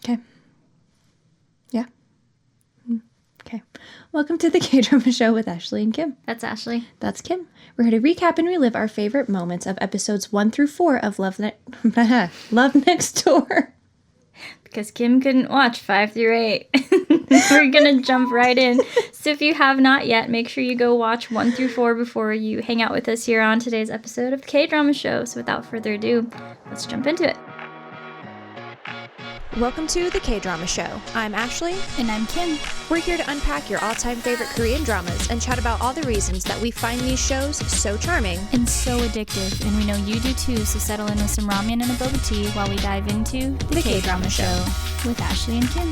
Okay. Yeah. Okay. Welcome to the KDrama Show with Ashley and Kim. That's Ashley. That's Kim. We're here to recap and relive our favorite moments of episodes 1 through 4 of Love Next Door. Because Kim couldn't watch 5 through 8. We're going to jump right in. So if you have not yet, make sure you go watch 1 through 4 before you hang out with us here on today's episode of KDrama Show. So without further ado, let's jump into it. Welcome to the KDrama Show. I'm Ashley. And I'm Kim. We're here to unpack your all-time favorite Korean dramas and chat about all the reasons that we find these shows so charming. And so addictive. And we know you do too, so settle in with some ramen and a boba tea while we dive into the KDrama Show with Ashley and Kim.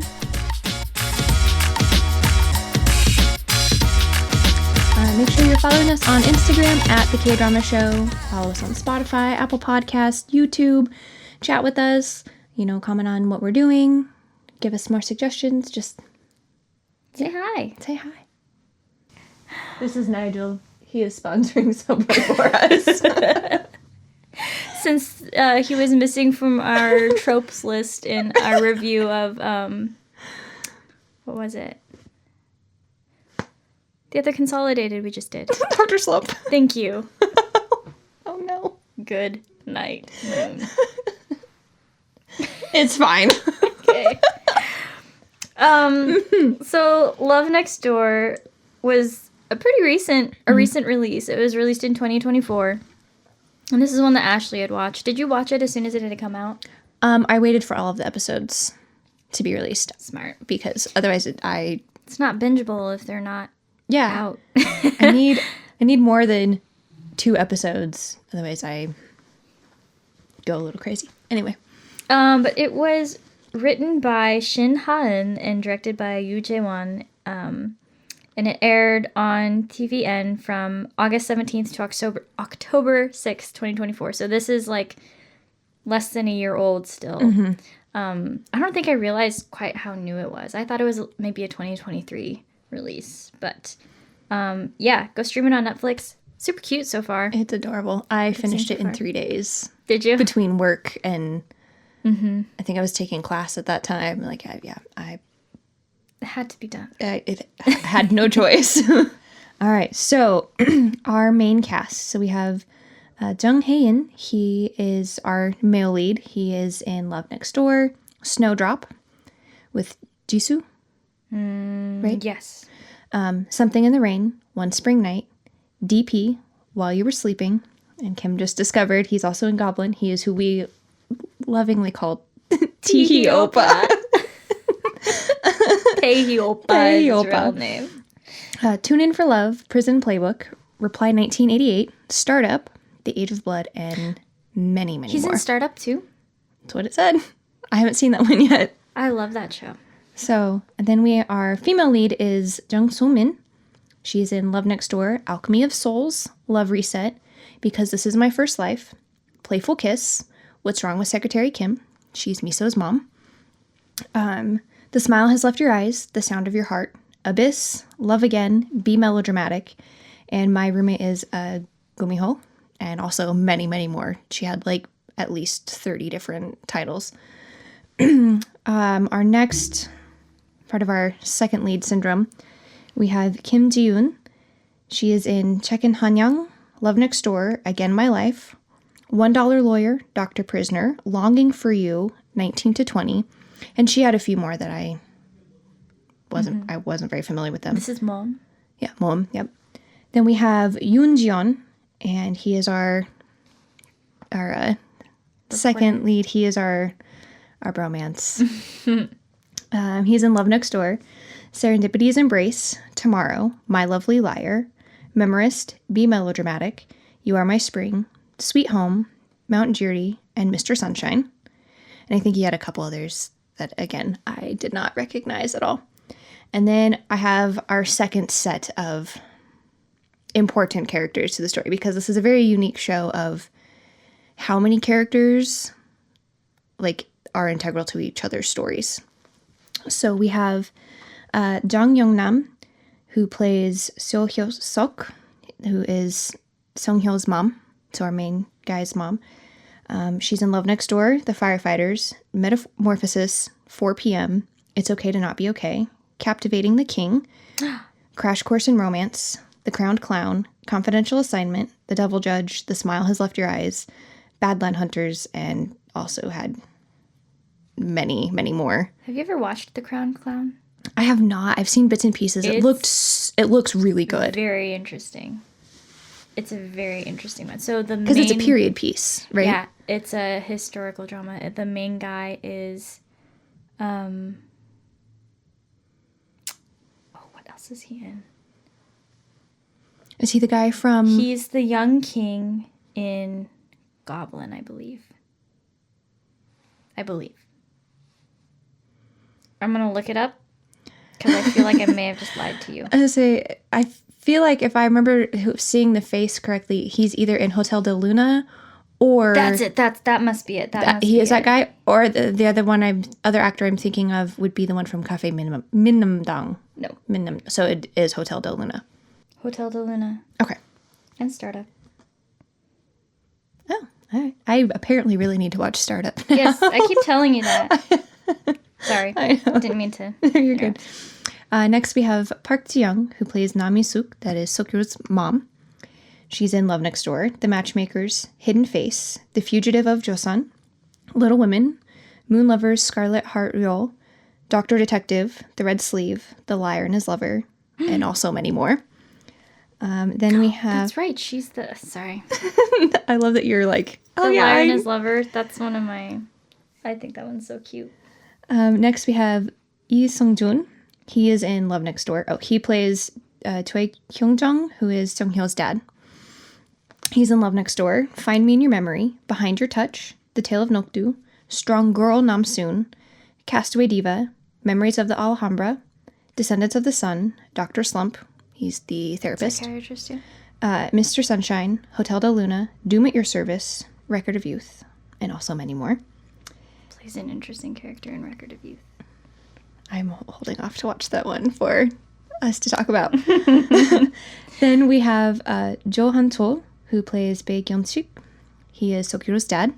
Make sure you're following us on Instagram at the KDrama Show. Follow us on Spotify, Apple Podcasts, YouTube. Chat with us. Comment on what we're doing. Give us more suggestions. Just say hi. Say hi. This is Nigel. He is sponsoring Subway for us. Since he was missing from our tropes list in our review of, what was it? The other Consolidated we just did. Dr. Slump. Thank you. Oh no. Good night, moon. It's fine. Okay. So Love Next Door was a pretty recent release. It was released in 2024. And this is one that Ashley had watched. Did you watch it as soon as it had come out? I waited for all of the episodes to be released. Smart. Because otherwise it's not bingeable if they're not out. I need more than 2 episodes. Otherwise I go a little crazy. Anyway. But it was written by Shin Ha-eun and directed by Yoo Jae-won. And it aired on TVN from August 17th to October 6th, 2024. So this is like less than a year old still. Mm-hmm. I don't think I realized quite how new it was. I thought it was maybe a 2023 release. But go stream it on Netflix. Super cute so far. It's adorable. I finished it in 3 days. Did you? Between work and... Mm-hmm. I think I was taking class at that time. It had to be done. It had no choice. All right, so our main cast. So we have Jung Hae-in. He is our male lead. He is in Love Next Door, Snowdrop, with Jisoo. Right? Yes. Something in the Rain, One Spring Night, DP, While You Were Sleeping, and Kim just discovered he's also in Goblin. He is who we lovingly called Taehi Oppa. Taehi Oppa is his real name. Tune In for Love, Prison Playbook, Reply 1988, Startup, The Age of Blood, and many, many more. He's in Startup too? That's what it said. I haven't seen that one yet. I love that show. So, and then our female lead is Jung So-min. She's in Love Next Door, Alchemy of Souls, Love Reset, Because This Is My First Life, Playful Kiss, What's Wrong with Secretary Kim? She's Miso's mom. The Smile Has Left Your Eyes, The Sound of Your Heart, Abyss, Love Again, Be Melodramatic, and My Roommate is Gumiho, and also many, many more. She had at least 30 different titles. Our next part of our second lead syndrome, we have Kim Ji-yoon. She is in Check-in Hanyang, Love Next Door, Again My Life, $1 Lawyer, Dr. Prisoner, Longing for You, 19 to 20, and she had a few more that I wasn't very familiar with them. This is Mom. Yeah, Mom. Yep. Then we have Yoon Ji-yeon, and he is our second lead. He is our bromance. He's in Love Next Door, Serendipity's Embrace, Tomorrow, My Lovely Liar, Memorist, Be Melodramatic, You Are My Spring, Sweet Home, Mount Jury, and Mr. Sunshine. And I think he had a couple others that, again, I did not recognize at all. And then I have our second set of important characters to the story, because this is a very unique show of how many characters are integral to each other's stories. So we have Jang Young-nam, who plays SeokRyu Sok, who is SeungHyo's mom, so our main guy's mom. She's in Love Next Door, The Firefighters, Metamorphosis, 4 p.m., It's Okay to Not Be Okay, Captivating the King, Crash Course in Romance, The Crowned Clown, Confidential Assignment, The Devil Judge, The Smile Has Left Your Eyes, Badland Hunters, and also had many, many more. Have you ever watched The Crown Clown? I have not. I've seen bits and pieces. It looks really good. Very interesting. It's a very interesting one. So because it's a period piece, right? Yeah, it's a historical drama. The main guy is, what else is he in? Is he the guy from? He's the young king in Goblin, I believe. I'm gonna look it up because I feel like I may have just lied to you. I feel like if I remember seeing the face correctly, he's either in Hotel de Luna or... That's it. That must be it. He is that guy? Or the other actor I'm thinking of would be the one from Cafe Minimdang. No. So it is Hotel de Luna. Hotel de Luna. Okay. And Startup. Oh, all right. I apparently really need to watch Startup now. Yes, I keep telling you that. Sorry. I didn't mean to. You're good. Next, we have Park Ji-young, who plays Nam Mi-suk, that is SeokRyu's mom. She's in Love Next Door, The Matchmakers, Hidden Face, The Fugitive of Joseon, Little Women, Moon Lovers, Scarlet Heart Ryol, Doctor Detective, The Red Sleeve, The Liar and His Lover, and also many more. Then we have... That's right. She's the... Sorry. I love that you're like... Oh, the yeah. Liar and His Lover. That's one of my... I think that one's so cute. Next, we have Lee Sung-joon. He is in Love Next Door. Oh, he plays Choi Kyung-jung, who is SeungHyo's dad. He's in Love Next Door, Find Me in Your Memory, Behind Your Touch, The Tale of Nokdu, Strong Girl Namsoon, Castaway Diva, Memories of the Alhambra, Descendants of the Sun, Dr. Slump, he's the therapist, Psychiatrist, too. Mr. Sunshine, Hotel de Luna, Doom at Your Service, Record of Youth, and also many more. Plays an interesting character in Record of Youth. I'm holding off to watch that one for us to talk about. Then we have Jo Han-to, who plays Bae Kyun-sik. He is SeokRyu's dad.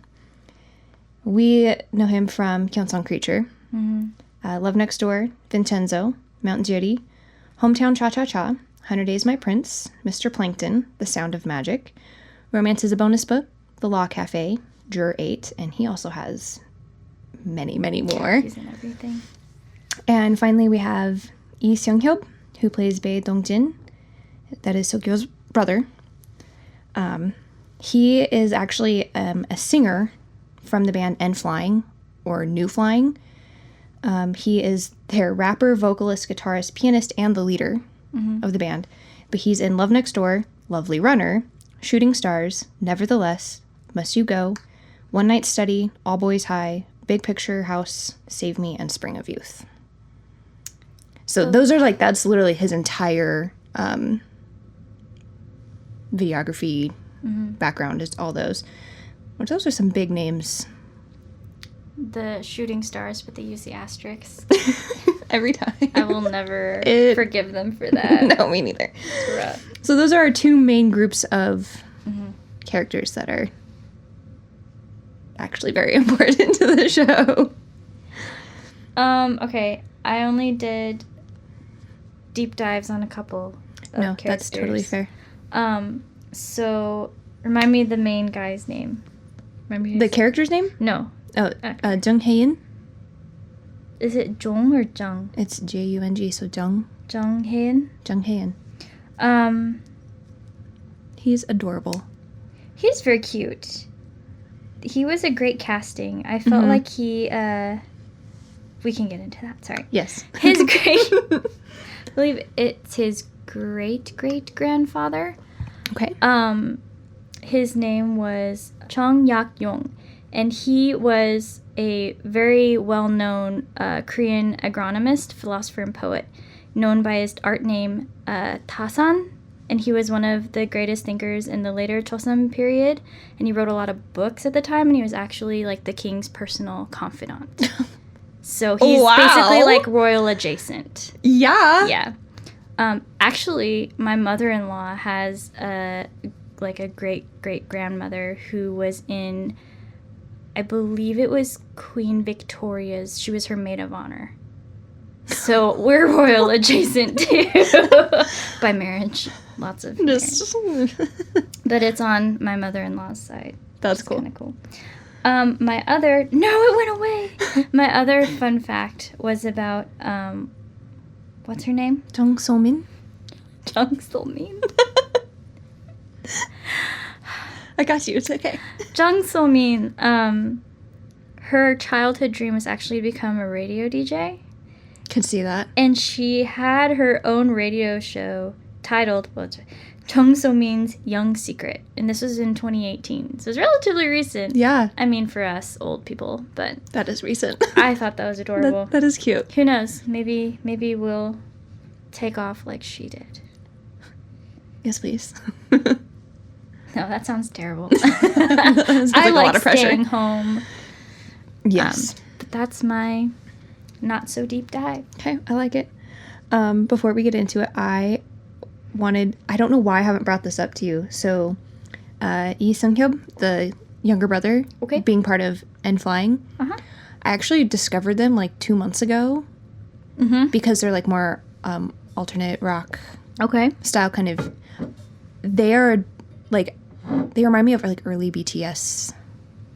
We know him from Kyeonsong Creature, Love Next Door, Vincenzo, Mount Jiri, Hometown Cha-Cha-Cha, 100 Days My Prince, Mr. Plankton, The Sound of Magic, Romance is a Bonus Book, The Law Cafe, Juror 8, and he also has many, many more. Yeah, he's in everything. And finally, we have Lee Seung-hyo, who plays Bae Dong-jin. That is SeokRyu's brother. He is actually a singer from the band N-Flying, or New Flying. He is their rapper, vocalist, guitarist, pianist, and the leader of the band. But he's in Love Next Door, Lovely Runner, Shooting Stars, Nevertheless, Must You Go, One Night Study, All Boys High, Big Picture House, Save Me, and Spring of Youth. So those are that's literally his entire videography background, is all those. Which those are some big names. The Shooting Stars, but they use the asterisks. Every time. I will never forgive them for that. No, me neither. It's rough. So those are our two main groups of characters that are actually very important to the show. Okay. I only did deep dives on a couple of characters. That's totally fair. So remind me the main guy's name. Remember the character's name? No. Oh, Jung Hae-in. Is it Jung or Jung? It's Jung, so Jung. Jung Hae-in? Jung Hae-in. He's adorable. He's very cute. He was a great casting. I felt like he, we can get into that, sorry. Yes. His great, I believe it's his great-great-grandfather. Okay. His name was Chung Yak-yong, and he was a very well-known Korean agronomist, philosopher, and poet, known by his art name Tasan, and he was one of the greatest thinkers in the later Joseon period, and he wrote a lot of books at the time, and he was actually the king's personal confidant. So he's basically royal adjacent. Yeah. Yeah. Actually, my mother-in-law has a great-great-grandmother who was in, I believe it was Queen Victoria's. She was her maid of honor. So we're royal adjacent too. By marriage. Lots of marriage. But it's on my mother-in-law's side. That's cool. Kind of cool. My other... No, it went away! My other fun fact was about... what's her name? Jung So-min. Jung So-min. I got you. It's okay. Jung So-min, her childhood dream was actually to become a radio DJ. Can see that. And she had her own radio show titled Jung So-min's Young Secret. And this was in 2018. So it's relatively recent. Yeah. I mean, for us old people, but... That is recent. I thought that was adorable. That is cute. Who knows? Maybe we'll take off like she did. Yes, please. No, that sounds terrible. Sounds I like a like lot of pressure. staying home. Yes. But that's my not so deep dive. Okay, I like it. Before we get into it, I don't know why I haven't brought this up to you. So, SeokRyu, the younger brother, Okay. being part of N Flying, Uh-huh. I actually discovered them like 2 months ago Mm-hmm. because they're like more alternate rock Okay. style kind of. They are like, they remind me of like early BTS,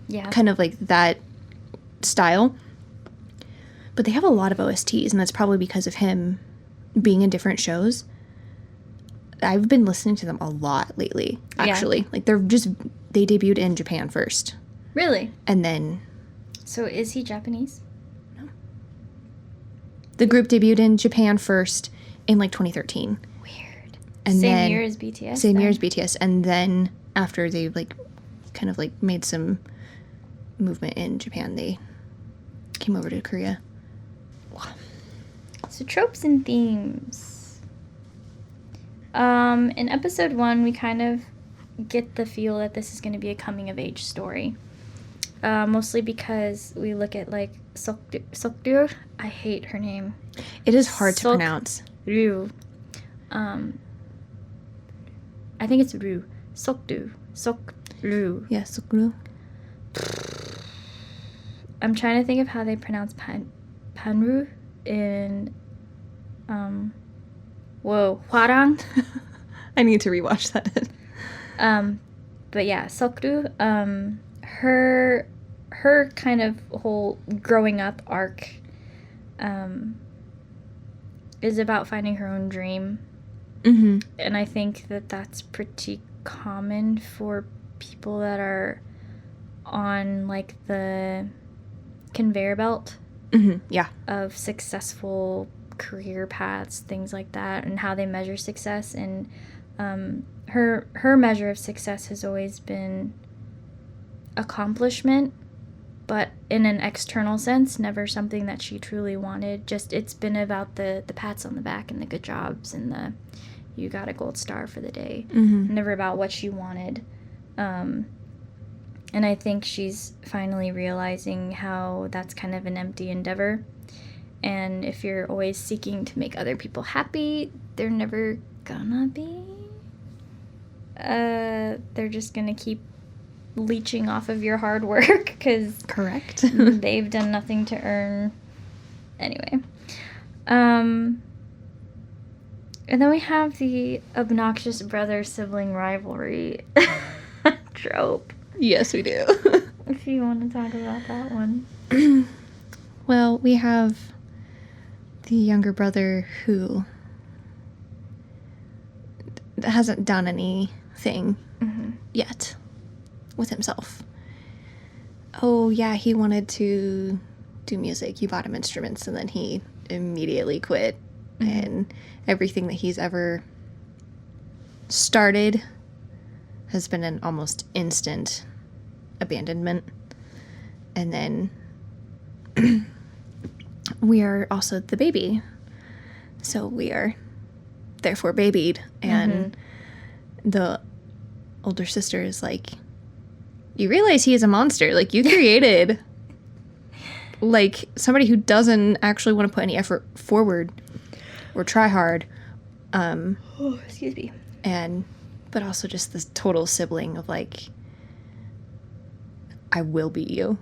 Yeah. kind of like that style. But they have a lot of OSTs, and that's probably because of him being in different shows. I've been listening to them a lot lately, actually. Yeah. Like, they debuted in Japan first. Really? And then So is he Japanese? the group debuted in Japan first in, like, 2013. Weird. And Same then, year as BTS? Same year then? as BTS. And then after they, like, kind of, like, made some movement in Japan, they came over to Korea. So tropes and themes. In episode 1, we kind of get the feel that this is going to be a coming-of-age story. Mostly because we look at, like, SeokRyu. I hate her name. It is hard to pronounce. Ryu. I think it's Ryu. SeokRyu. Yeah, SeokRyu. I'm trying to think of how they pronounce Panru in... Hwarang. I need to rewatch that. But yeah, SeokRyu, her kind of whole growing up arc is about finding her own dream. Mm-hmm. And I think that that's pretty common for people that are on, like, the conveyor belt Mm-hmm. Yeah. of successful career paths, things like that, and how they measure success. And her measure of success has always been accomplishment, but in an external sense, never something that she truly wanted. Just, it's been about the pats on the back and the good jobs and the you got a gold star for the day. Mm-hmm. Never about what she wanted. And I think she's finally realizing how that's kind of an empty endeavor. And if you're always seeking to make other people happy, they're never gonna be. They're just gonna keep leeching off of your hard work because Correct. they've done nothing to earn. Anyway. And then we have the obnoxious brother-sibling rivalry trope. Yes, we do. If you want to talk about that one. Well, we have the younger brother who hasn't done anything yet with himself. Oh, yeah, he wanted to do music. You bought him instruments, and then he immediately quit. And everything that he's ever started has been an almost instant abandonment. And then we are also the baby. So we are therefore babied. And the older sister is like, you realize he is a monster. Like, you created like somebody who doesn't actually want to put any effort forward or try hard. Excuse me. But also just this total sibling of, like, I will beat you.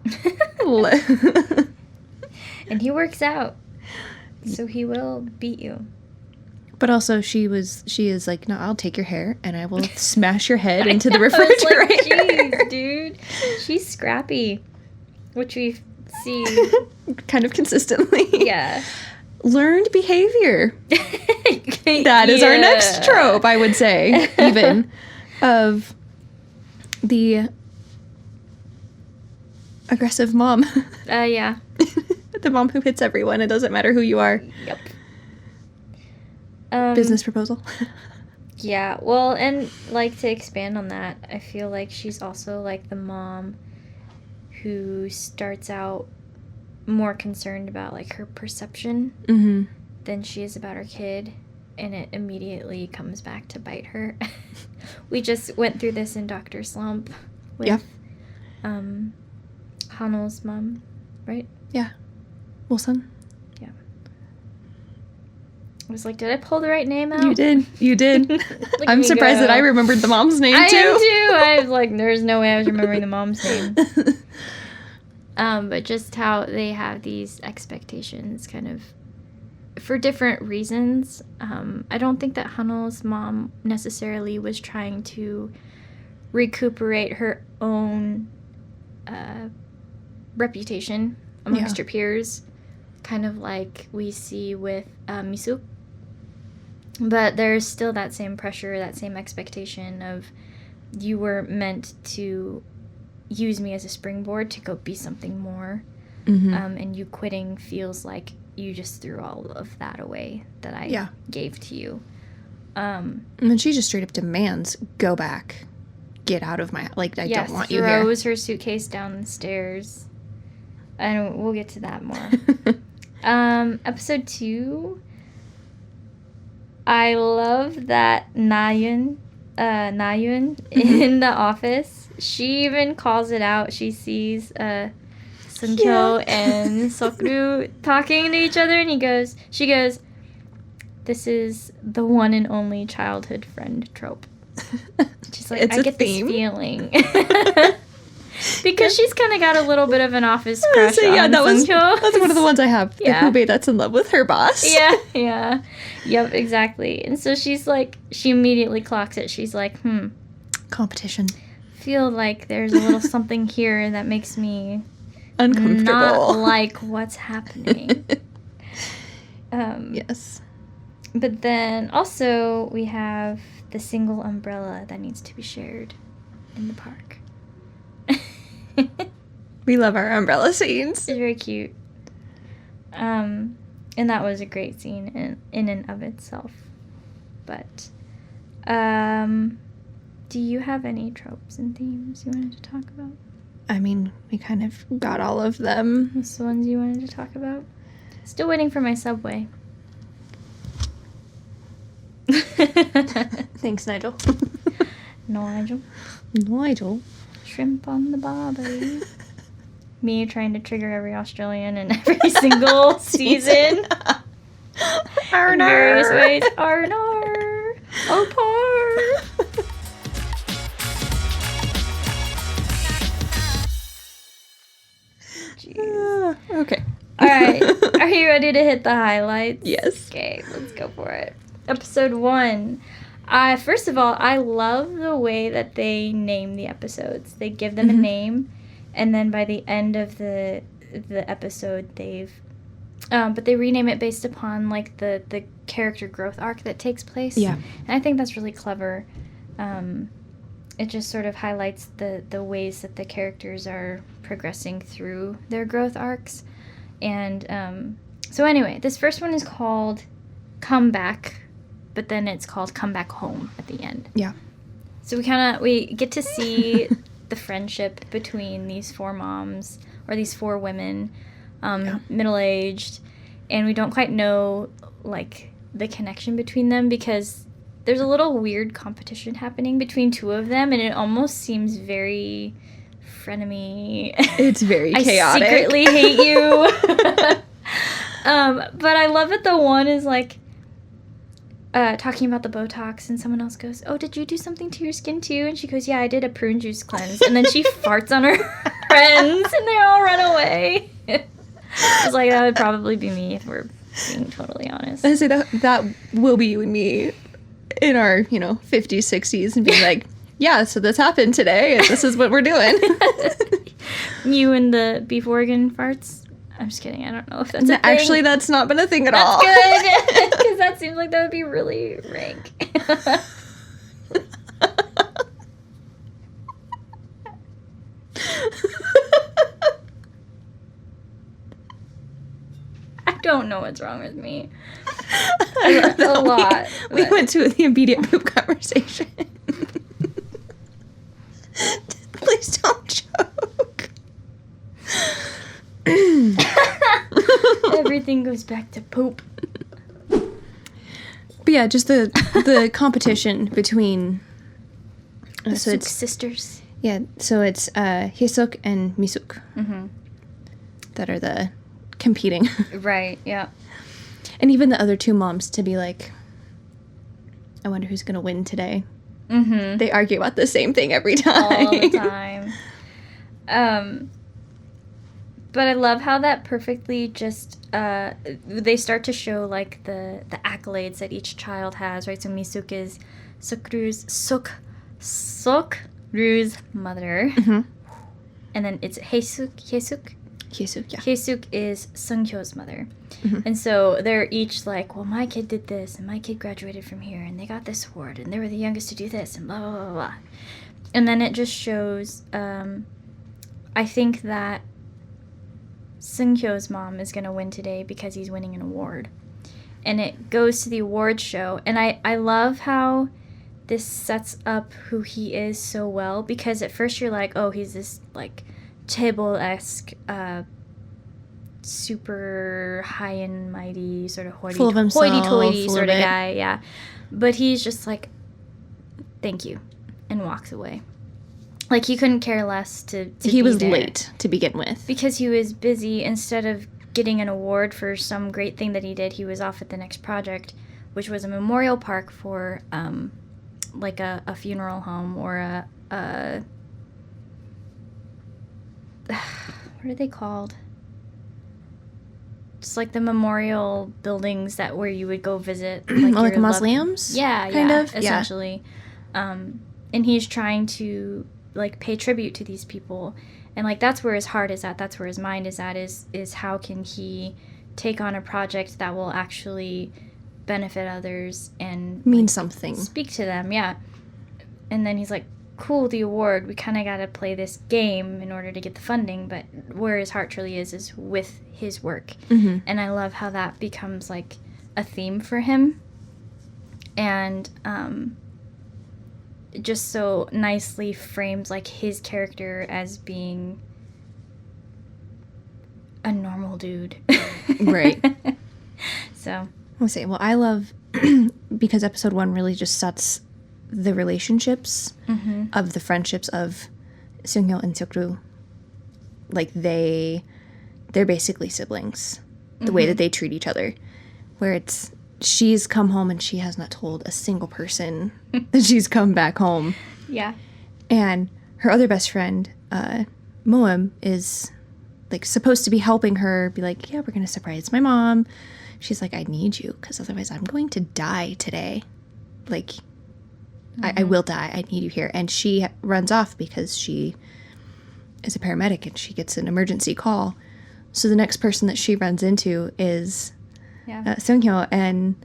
And he works out. So he will beat you. But also she is like, no, I'll take your hair and I will smash your head into the refrigerator. Like, jeez, dude. She's scrappy. Which we see kind of consistently. Yeah. Learned behavior. That is our next trope, I would say, even, of the aggressive mom. Yeah. The mom who hits everyone. It doesn't matter who you are. Yep. Business proposal. Yeah. Well, and, like, to expand on that, I feel like she's also, like, the mom who starts out more concerned about, like, her perception than she is about her kid, and it immediately comes back to bite her. We just went through this in Dr. Slump with Hanel's mom, right? Yeah. Wilson. Yeah. I was like, did I pull the right name out? You did. I'm surprised that I remembered the mom's name, too. I am, too. I was like, there's no way I was remembering the mom's name. But just how they have these expectations kind of for different reasons. I don't think that Hanel's mom necessarily was trying to recuperate her own reputation amongst her peers, kind of like we see with Misuk. But there's still that same pressure, that same expectation of you were meant to use me as a springboard to go be something more. And you quitting feels like you just threw all of that away that I gave to you. And then she just straight up demands, go back. Get out of my... Like, I don't want you here. Throws her suitcase down the stairs. We'll get to that more. Episode 2... I love that Nayun in the office, she even calls it out. She sees SeungHyo and SeokRyu talking to each other, and she goes, this is the one and only childhood friend trope. She's like, I get this feeling. Because she's kind of got a little bit of an office crush on SeungHyo. That's one of the ones I have. Yeah. The Hubei that's in love with her boss. Yeah. Yep, exactly. And so she's like, she immediately clocks it. She's like, competition. Feel like there's a little something here that makes me uncomfortable. Not like what's happening. Yes. But then also we have the single umbrella that needs to be shared in the park. We love our umbrella scenes. It's very cute. And that was a great scene in and of itself. But do you have any tropes and themes you wanted to talk about? I mean, we kind of got all of them. What's the ones you wanted to talk about? Still waiting for my Subway. Thanks, Nigel. Nigel. Shrimp on the barbie. Me trying to trigger every Australian in every single season. Arnar. In various ways. Arnar. Opar. Jeez. Okay. All right. Are you ready to hit the highlights? Yes. Okay, let's go for it. Episode 1. First of all, I love the way that they name the episodes. They give them a name, and then by the end of the episode, but they rename it based upon like the character growth arc that takes place. Yeah, and I think that's really clever. It just sort of highlights the ways that the characters are progressing through their growth arcs, and so anyway, this first one is called Come Back. But then it's called Come Back Home at the end. Yeah. So we get to see the friendship between these 4 moms, or these 4 women, middle-aged, and we don't quite know, like, the connection between them because there's a little weird competition happening between 2 of them, and it almost seems very frenemy. It's very chaotic. I secretly hate you. But I love it. The one is, like, talking about the Botox, and someone else goes, oh, did you do something to your skin too? And she goes, yeah, I did a prune juice cleanse. And then she farts on her friends, and they all run away. I was like, that would probably be me if we're being totally honest. I say that will be you and me in our 50s, 60s, and being like, yeah, so this happened today, and this is what we're doing. You and the beef organ farts. I'm just kidding. I don't know if that's a thing. Actually, that's not been a thing at all. That's good, because that seems like that would be really rank. I don't know what's wrong with me. A lot. We went to the immediate poop conversation. Please don't joke. Everything goes back to poop. But yeah, just the competition between The so Sook it's sisters. yeah, so it's Hyesuk and Misuk that are the competing, Right, yeah. and even the other two moms to be like, I wonder who's gonna win today. Mm-hmm. They argue about the same thing every time. All the time. But I love how that perfectly just they start to show like the accolades that each child has, right? So Misuk is SeokRyu's mother, and then it's Hyesuk. Hyesuk, yeah. Hyesuk is SeungHyo's mother. And so they're each like, well, my kid did this, and my kid graduated from here, and they got this award, and they were the youngest to do this, and blah, blah, blah, blah. And then it just shows, I think that SeungHyo's mom is going to win today because he's winning an award. And it goes to the award show. And I love how this sets up who he is so well, because at first you're like, oh, he's this, like, Chaebol-esque, super high and mighty, sort of Full of himself, hoity-toity full sort of of it. guy, yeah. But he's just like, thank you, and walks away. Like, he couldn't care less to He be was there. late to begin with. Because he was busy. Instead of getting an award for some great thing that he did, he was off at the next project, which was a memorial park for, like, a funeral home or a what are they called? Just like the memorial buildings that where you would go visit, like, Like your mausoleums? Yeah, kind yeah, of? Yeah. essentially. And he's trying to, like, pay tribute to these people, and, like, that's where his heart is at, that's where his mind is at, is how can he take on a project that will actually benefit others and Mean something. speak to them, yeah. And then he's like, cool, the award, we kind of got to play this game in order to get the funding, but where his heart truly is with his work. And I love how that becomes, like, a theme for him, and it just so nicely frames, like, his character as being a normal dude. Right. So I'll say, well, I love, because episode 1 really just sets the relationships of the friendships of SeungHyo and SeokRyu. Like, they're basically siblings. The way that they treat each other. Where it's, she's come home and she has not told a single person that she's come back home. yeah. And her other best friend, Moem, is, like, supposed to be helping her, be like, yeah, we're going to surprise my mom. She's like, I need you, because otherwise I'm going to die today. Like, I will die. I need you here. And she runs off because she is a paramedic and she gets an emergency call. So the next person that she runs into is SeungHyo, and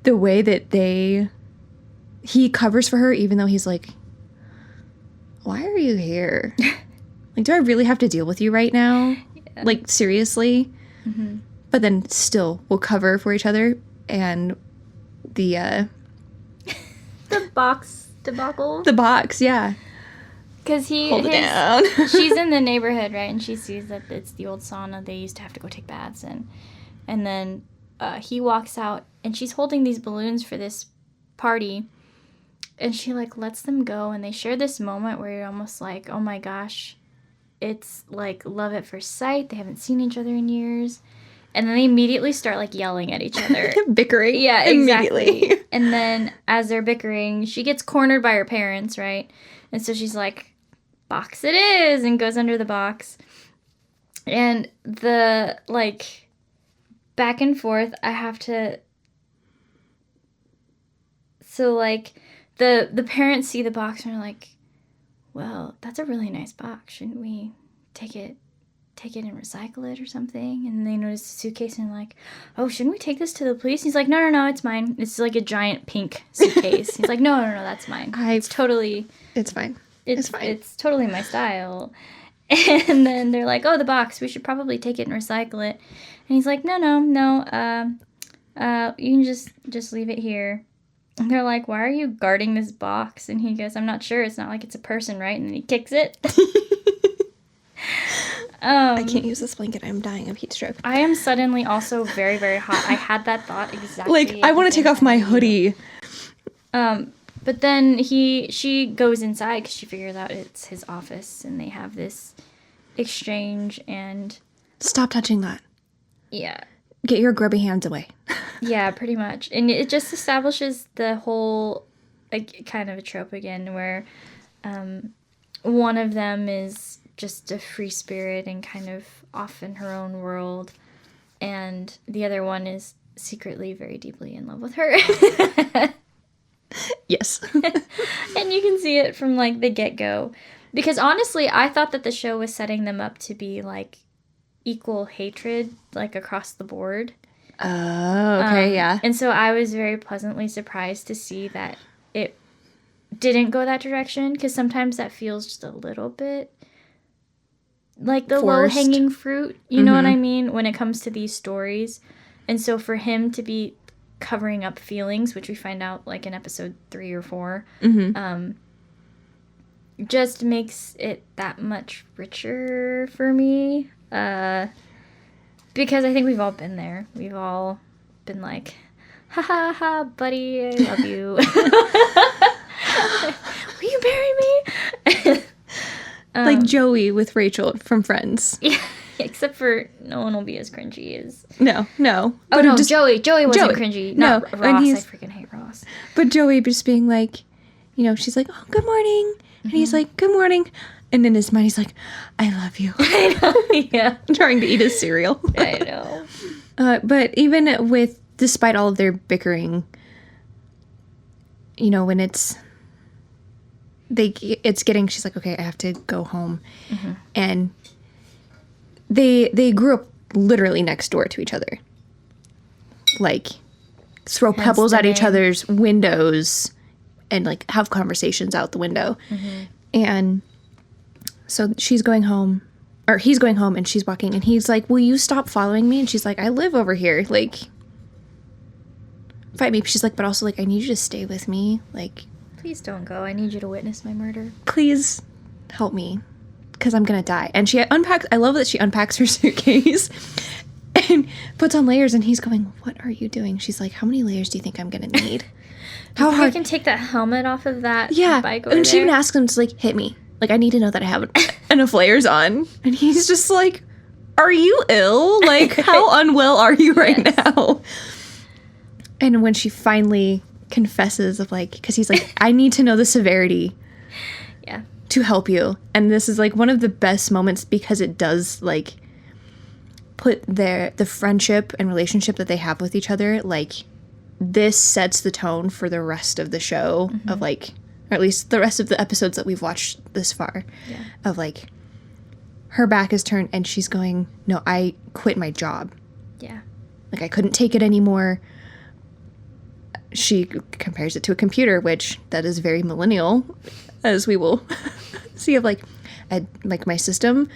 the way that he covers for her, even though he's like, why are you here? Like, do I really have to deal with you right now? Yeah. Like, seriously? But then still will cover for each other. And the box debacle. The box, yeah. Because Hold it down. She's in the neighborhood, right? And she sees that it's the old sauna they used to have to go take baths in. And then he walks out, and she's holding these balloons for this party. And she, like, lets them go, and they share this moment where you're almost like, oh my gosh, it's like love at first sight. They haven't seen each other in years. And then they immediately start, like, yelling at each other. Bickering. Yeah, exactly. Immediately. And then as they're bickering, she gets cornered by her parents, right? And so she's like, box it is, and goes under the box. And the, like, back and forth, I have to... So, like, the parents see the box and are like, well, that's a really nice box. Shouldn't we take it and recycle it or something? And they notice the suitcase and like, oh, shouldn't we take this to the police? He's like, no, it's mine. It's like a giant pink suitcase. He's like, no, that's mine. It's fine. It's fine. It's totally my style. And then they're like, oh, the box, we should probably take it and recycle it. And he's like, no, you can just leave it here. And they're like, why are you guarding this box? And he goes, I'm not sure. It's not like it's a person, right? And then he kicks it. I can't use this blanket. I'm dying of heat stroke. I am suddenly also very, very hot. I had that thought exactly. Like, I want to take off my hoodie. But then she goes inside because she figures out it's his office. And they have this exchange and... Stop touching that. Yeah. Get your grubby hands away. Yeah, pretty much. And it just establishes the whole, like, kind of a trope again where one of them is just a free spirit and kind of off in her own world. And the other one is secretly very deeply in love with her. Yes. And you can see it from, like, the get-go. Because honestly, I thought that the show was setting them up to be, like, equal hatred, like, across the board. Oh, okay, yeah. And so I was very pleasantly surprised to see that it didn't go that direction, because sometimes that feels just a little bit like the Forced. low-hanging fruit, you know what I mean, when it comes to these stories. And so for him to be covering up feelings, which we find out, like, in episode 3 or 4, just makes it that much richer for me. Because I think we've all been there. We've all been like, ha ha ha, buddy, I love you. Will you marry me? Like Joey with Rachel from Friends. Yeah, except for no one will be as cringy as... No. Oh, no, Joey wasn't cringy. No, Not Ross. I freaking hate Ross. But Joey just being like, you know, she's like, oh, good morning. And he's like, good morning. And in his mind, he's like, I love you. I know, yeah. Trying to eat his cereal. I know. But even with, despite all of their bickering, you know, when it's getting, she's like, okay, I have to go home. And they grew up literally next door to each other. Like, throw pebbles at each other's windows and, like, have conversations out the window. And so she's going home, or he's going home, and she's walking, and he's like, will you stop following me? And she's like, I live over here. Like, fight me. She's like, but also, like, I need you to stay with me. Like, Please don't go. I need you to witness my murder. Please help me, because I'm going to die. And she unpacks, I love that she unpacks her suitcase and puts on layers, and he's going, what are you doing? She's like, how many layers do you think I'm going to need? How hard? I can take that helmet off of that bike over and she there. even asks him to, like, hit me. Like, I need to know that I have enough layers on. And he's just like, are you ill? Like, how unwell are you right now? And when she finally confesses of, like, because he's like, I need to know the severity to help you. And this is, like, one of the best moments because it does, like, put the friendship and relationship that they have with each other, like, this sets the tone for the rest of the show of, like, or at least the rest of the episodes that we've watched this far, of, like, her back is turned and she's going, no, I quit my job. Yeah. Like, I couldn't take it anymore. She compares it to a computer, which that is very millennial, as we will see, of, like, my system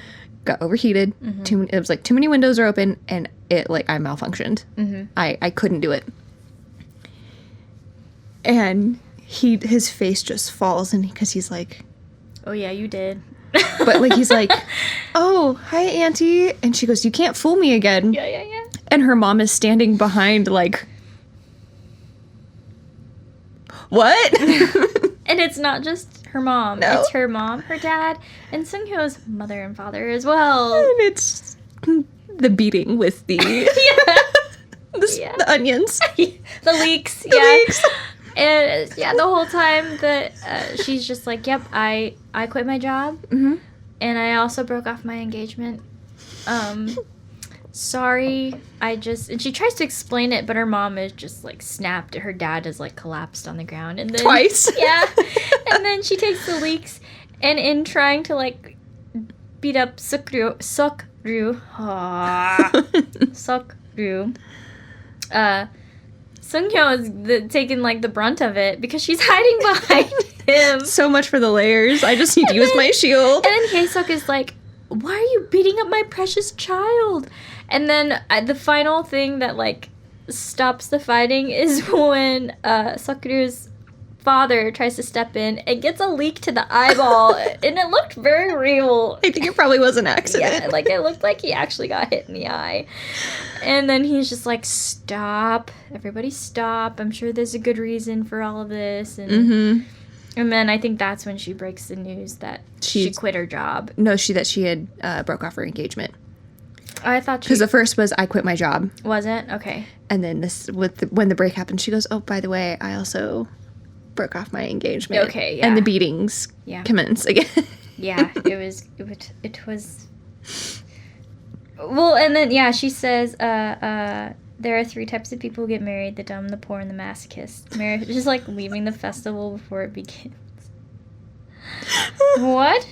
got overheated. It was, like, too many windows are open and it, like, I malfunctioned. I couldn't do it. And his face just falls, and because he's like, oh yeah, you did. But, like, he's like, oh, hi, Auntie. And she goes, you can't fool me again. Yeah. And her mom is standing behind, like, what? And it's not just her mom. No. It's her mom, her dad, and SeungHyo's mother and father as well. And it's the beating with the... the onions. The leeks. The leeks. And yeah, the whole time that she's just like, yep, I quit my job. Mm-hmm. And I also broke off my engagement. Sorry, and she tries to explain it, but her mom is just like snapped. Her dad is like collapsed on the ground, and then Twice. Yeah, and then she takes the leaks, and in trying to like beat up SeokRyu, SeungHyo is taking like the brunt of it because she's hiding behind him. So much for the layers. I just need to use my shield. And then Hae-suk is like, why are you beating up my precious child? And then the final thing that, like, stops the fighting is when SeokRyu's father tries to step in and gets a leak to the eyeball. And it looked very real. I think it probably was an accident. Yeah, like, it looked like he actually got hit in the eye. And then he's just like, stop. Everybody stop. I'm sure there's a good reason for all of this. And And then I think that's when she breaks the news that she quit her job. No, that she had broke off her engagement. I thought because the first was I quit my job. Was it? Okay. And then when the break happened, she goes, "Oh, by the way, I also broke off my engagement." Okay. Yeah. And the beatings commence again. Yeah, it was. Well, and then she says, there are 3 types of people who get married: the dumb, the poor, and the masochist. Marriage is like leaving the festival before it begins. What?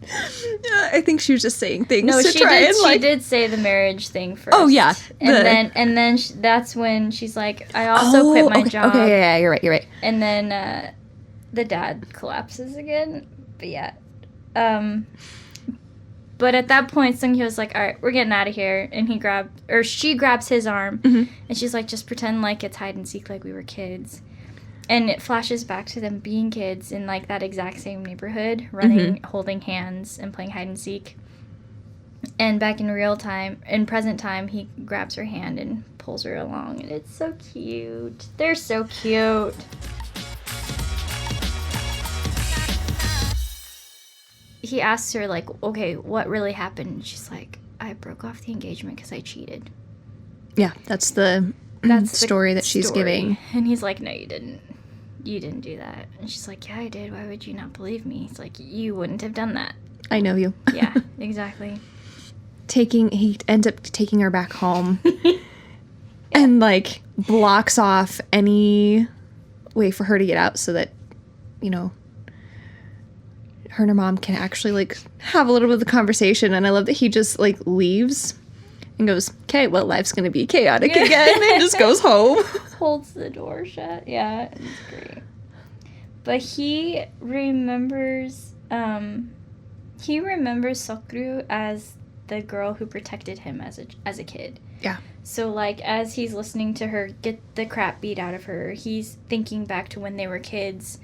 I think she was just saying things No, to she try did. and She did say the marriage thing first. Oh yeah, and then that's when she's like, I also quit my job. Okay, yeah, you're right. And then the dad collapses again. But yeah, but at that point, SeungHyo's like, all right, we're getting out of here. And she grabs his arm, and she's like, just pretend like it's hide and seek, like we were kids. And it flashes back to them being kids in, like, that exact same neighborhood, running, holding hands, and playing hide and seek. And back in present time, he grabs her hand and pulls her along. And it's so cute. They're so cute. He asks her, like, okay, what really happened? And she's like, I broke off the engagement because I cheated. Yeah, that's the story that she's giving. And he's like, no, you didn't. You didn't do that. And she's like, yeah, I did. Why would you not believe me? He's like, you wouldn't have done that. I know you. Yeah, exactly. He ends up taking her back home and, like, blocks off any way for her to get out so that, her and her mom can actually, like, have a little bit of the conversation. And I love that he just, like, leaves and goes, okay, well, life's going to be chaotic again, and just goes home. Holds the door shut. Yeah, it's great. But he remembers SeokRyu as the girl who protected him as a kid. Yeah. So, like, as he's listening to her get the crap beat out of her, he's thinking back to when they were kids,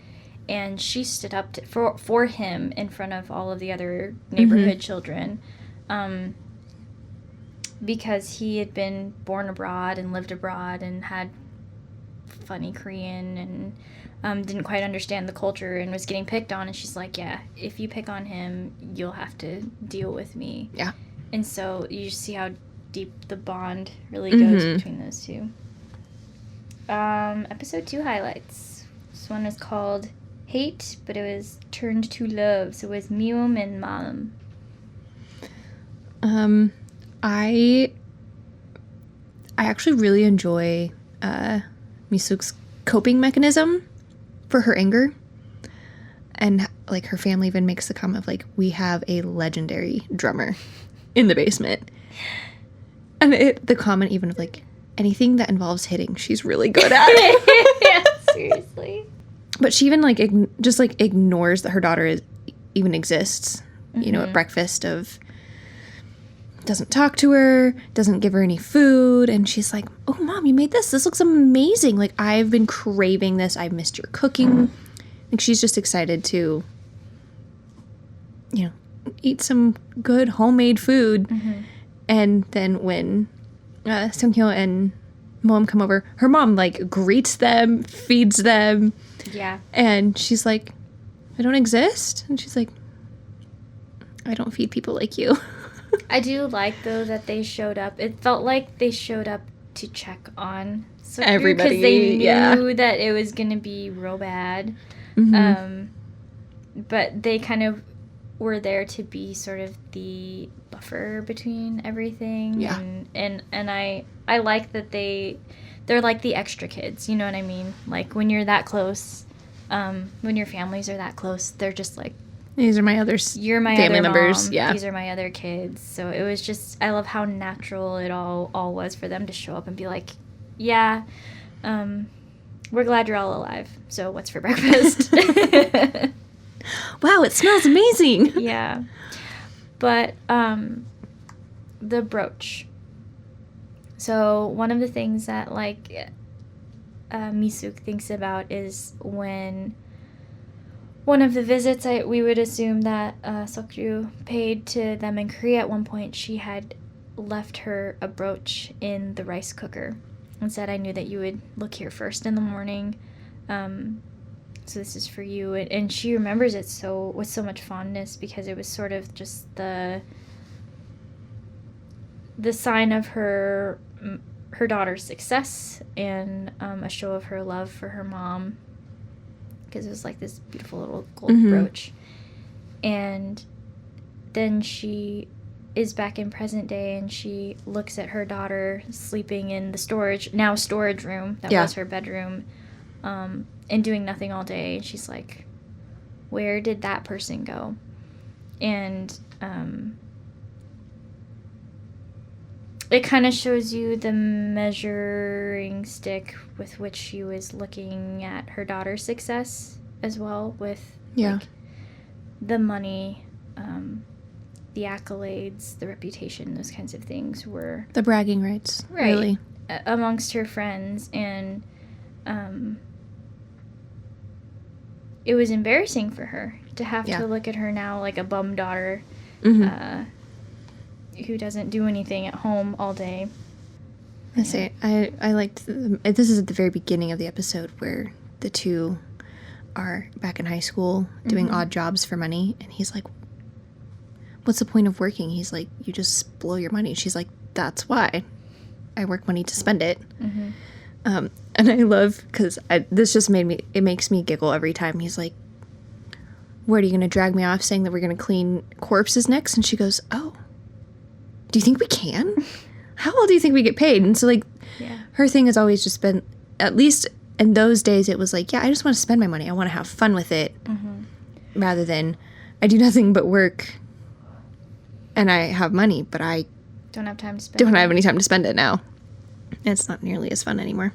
and she stood up for him in front of all of the other neighborhood children. Because he had been born abroad and lived abroad and had funny Korean and didn't quite understand the culture and was getting picked on. And she's like, yeah, if you pick on him, you'll have to deal with me. Yeah. And so you see how deep the bond really goes between those two. Episode 2 highlights. This one is called Hate, but it was turned to love. So it was Mium and Mom. I actually really enjoy Misuk's coping mechanism for her anger. And, like, her family even makes the comment of, like, we have a legendary drummer in the basement. And the comment even of, like, anything that involves hitting, she's really good at. Yeah, seriously. But she even, like, just ignores that her daughter even exists, at breakfast doesn't talk to her, doesn't give her any food, and she's like, oh, Mom, you made this looks amazing, like, I've been craving this, I've missed your cooking. Like, she's just excited to eat some good homemade food. And then when SeungHyo and Mom come over, her mom, like, greets them, feeds them, and she's like, I don't exist. And she's like, I don't feed people like you. I do like, though, that they showed up. It felt like they showed up to check on everybody, because they knew that it was going to be real bad. But they kind of were there to be sort of the buffer between everything. Yeah. And I like that they're like the extra kids, you know what I mean? Like when you're that close, when your families are that close, they're just like, these are my other you're my family other members. Mom. Yeah. These are my other kids. So it was just, I love how natural it all was for them to show up and be like, yeah, we're glad you're all alive. So what's for breakfast? Wow, it smells amazing. Yeah. But the brooch. So one of the things that like Mi-sook thinks about is when one of the visits we would assume that SeokRyu paid to them in Korea at one point, she had left her a brooch in the rice cooker and said, I knew that you would look here first in the morning. So this is for you. And she remembers it with so much fondness because it was sort of just the sign of her daughter's success and a show of her love for her mom, because it was like this beautiful little gold brooch. And then she is back in present day and she looks at her daughter sleeping in the storage room that was her bedroom, and doing nothing all day. And she's like, where did that person go? And it kind of shows you the measuring stick with which she was looking at her daughter's success as well, with like, the money, the accolades, the reputation, those kinds of things were... The bragging rights, really. Amongst her friends. And it was embarrassing for her to have to look at her now like a bum daughter who doesn't do anything at home all day. I liked... This is at the very beginning of the episode where the two are back in high school doing odd jobs for money, and he's like, what's the point of working? He's like, you just blow your money. She's like, that's why I work money to spend it. And I love, because this just makes me giggle every time. He's like, what, are you going to drag me off saying that we're going to clean corpses next? And she goes, oh, do you think we can? How well do you think we get paid? And so like her thing has always just been, at least in those days, it was like, yeah, I just want to spend my money. I want to have fun with it, rather than I do nothing but work and I have money, but I don't have time to spend don't have any time to spend it now. It's not nearly as fun anymore.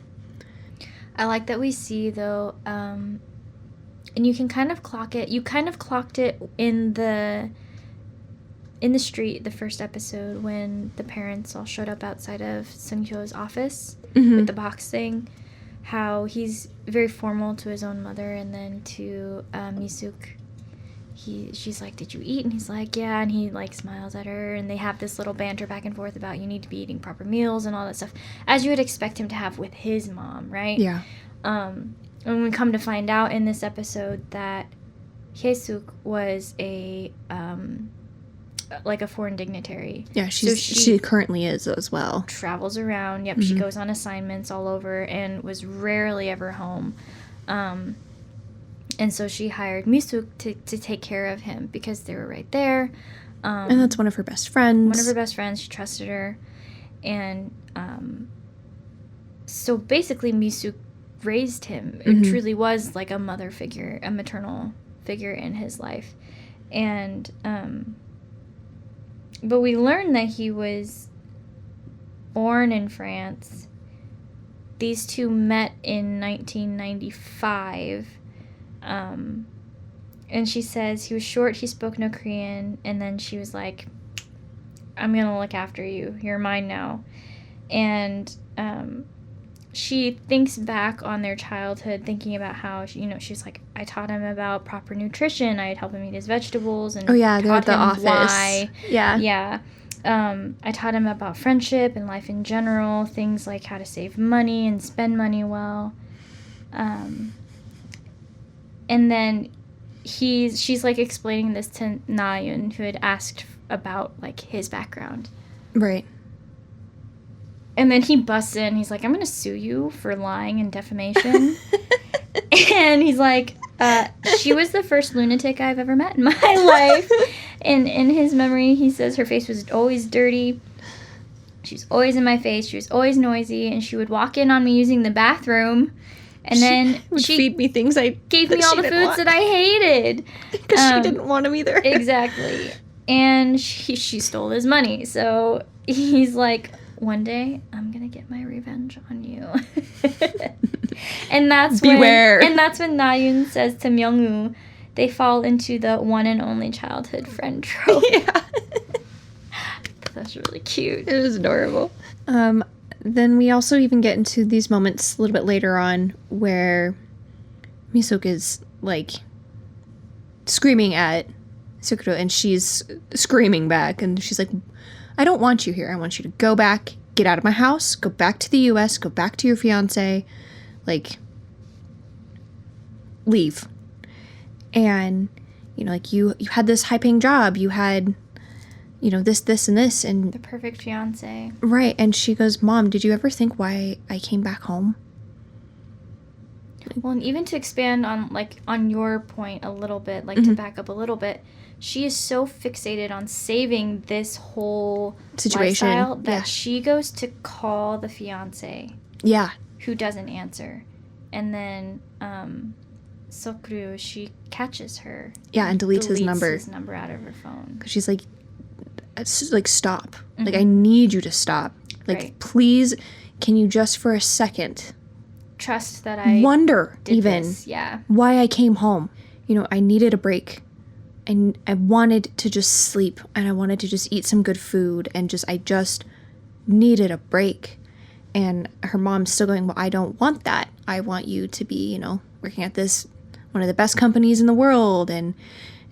I like that we see, though, and you can kind of clock it. You kind of clocked it in the street, the first episode, when the parents all showed up outside of SeungHyo's office with the box thing. How he's very formal to his own mother, and then to Mi-sook, she's like, did you eat? And he's like, yeah, and he like smiles at her, and they have this little banter back and forth about you need to be eating proper meals and all that stuff, as you would expect him to have with his mom, right? Yeah. And we come to find out in this episode that Hye-sook was a foreign dignitary. Yeah, she currently is as well. Travels around. Yep, she goes on assignments all over and was rarely ever home. And so she hired Mi-sook to take care of him because they were right there. And that's one of her best friends. One of her best friends. She trusted her. And so basically Mi-sook raised him. It truly was like a mother figure, a maternal figure in his life. And but we learned that he was born in France. These two met in 1995. And she says he was short, he spoke no Korean, and then she was like, I'm gonna look after you. You're mine now. And she thinks back on their childhood, thinking about how, she's like, I taught him about proper nutrition. I'd help him eat his vegetables. And they're at the office. Why. Yeah. Yeah. I taught him about friendship and life in general, things like how to save money and spend money well. And then she's like explaining this to Na-yoon, who had asked about like his background. Right. And then he busts in. He's like, I'm going to sue you for lying and defamation. And he's like, she was the first lunatic I've ever met in my life. And in his memory, he says her face was always dirty. She was always in my face. She was always noisy. And she would walk in on me using the bathroom. And then she feed me things gave me all the foods that I hated. Because she didn't want them either. Exactly. And she stole his money. So he's like, one day I'm gonna get my revenge on you. And that's Beware. And that's when Na-yoon says to Myung-woo, they fall into the one and only childhood friend trope. Yeah. That's really cute. It was adorable. Then we also even get into these moments a little bit later on where Mi-seok is like screaming at SeokRyu, and she's screaming back, and she's like, I don't want you here. I want you to go back, get out of my house, go back to the US, go back to your fiance, like, leave. And, you know, like, you had this high-paying job, you had, you know, this, and this, and... The perfect fiance. Right, and she goes, Mom, did you ever think why I came back home? Well, and even to expand on your point a little bit, like, to back up a little bit, she is so fixated on saving this whole situation lifestyle that she goes to call the fiance. Yeah. Who doesn't answer. And then SeokRyu, she catches her. Yeah, and deletes his number. His number out of her phone. Because she's like, stop. Like, I need you to stop. Like, please, can you just for a second... Trust that I wonder did even this. Yeah. Why I came home. You know, I needed a break. And I wanted to just sleep, and I wanted to just eat some good food, and I just needed a break. And her mom's still going, well, I don't want that. I want you to be, you know, working at this, one of the best companies in the world. And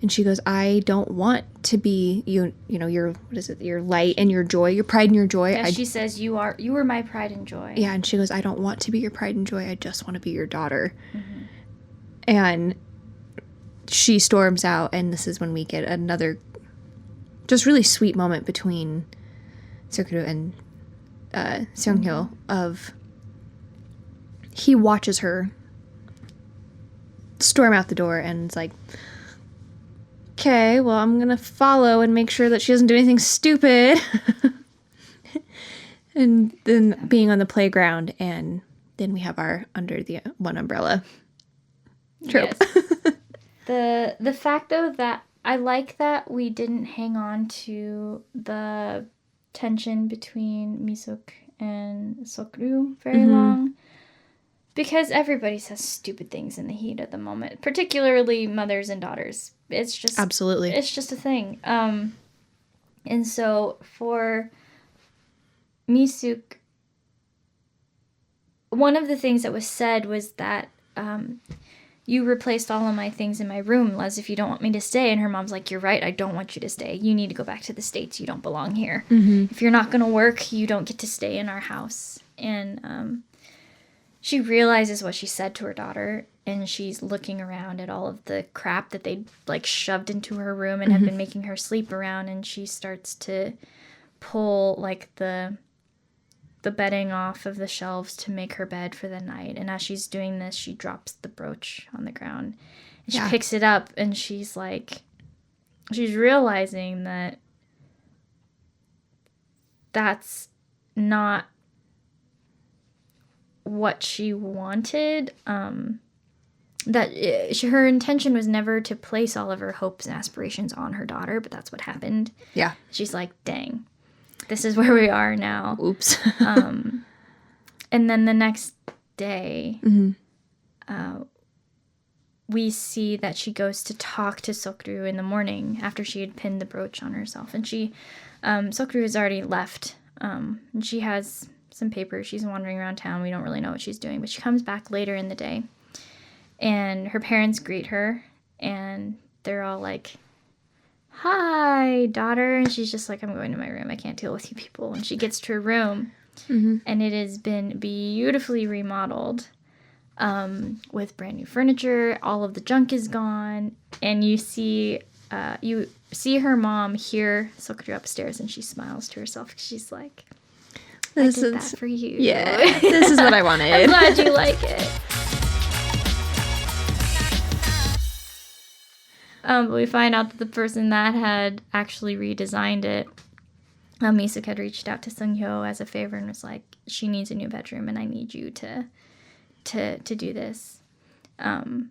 she goes, I don't want to be, you know, your, what is it, your light and your joy, your pride and your joy. Yeah, she says, you were my pride and joy. Yeah, and she goes, I don't want to be your pride and joy. I just want to be your daughter. And she storms out, and this is when we get another just really sweet moment between SeokRyu and SeungHyo of he watches her storm out the door and is like, okay, well, I'm gonna follow and make sure that she doesn't do anything stupid. And then being on the playground, and then we have our under the one umbrella trope. Yes. The fact, though, that I like that we didn't hang on to the tension between Mi-seok and SeokRyu very long, because everybody says stupid things in the heat of the moment, particularly mothers and daughters. It's just... Absolutely. It's just a thing. And so for Mi-seok, one of the things that was said was that you replaced all of my things in my room as if you don't want me to stay. And her mom's like, you're right, I don't want you to stay. You need to go back to the States. You don't belong here. If you're not going to work, you don't get to stay in our house. And she realizes what she said to her daughter, and she's looking around at all of the crap that they like shoved into her room and have been making her sleep around. And she starts to pull like the bedding off of the shelves to make her bed for the night. And as she's doing this, she drops the brooch on the ground. And she picks it up, and she's like, she's realizing that that's not what she wanted. Her intention was never to place all of her hopes and aspirations on her daughter, but that's what happened. Yeah. She's like, dang. This is where we are now. Oops. And then the next day, we see that she goes to talk to SeokRyu in the morning after she had pinned the brooch on herself. And SeokRyu has already left. And she has some papers. She's wandering around town. We don't really know what she's doing. But she comes back later in the day. And her parents greet her. And they're all like, hi, daughter. And she's just like, I'm going to my room. I can't deal with you people. And she gets to her room, and it has been beautifully remodeled with brand new furniture. All of the junk is gone. And you see her mom hear SeokRyu upstairs, and she smiles to herself. She's like, I did that for you. Yeah, this is what I wanted. I'm glad you like it. But we find out that the person that had actually redesigned it, Misuk had reached out to SeungHyo as a favor and was like, she needs a new bedroom and I need you to do this. And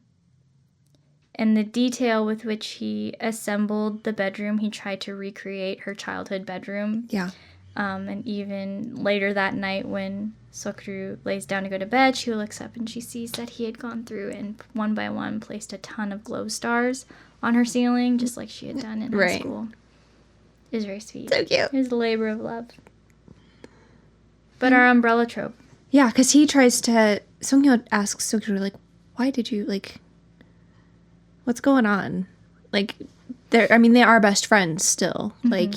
the detail with which he assembled the bedroom, he tried to recreate her childhood bedroom. Yeah. And even later that night when SeokRyu lays down to go to bed, she looks up and she sees that he had gone through and one by one placed a ton of glow stars on her ceiling, just like she had done in high school. It was very sweet. So cute. It was a labor of love. But our umbrella trope. Yeah, because he tries to... SeungHyo asks SeokRyu, like, why did you, like... What's going on? Like, they are best friends still. Mm-hmm. Like...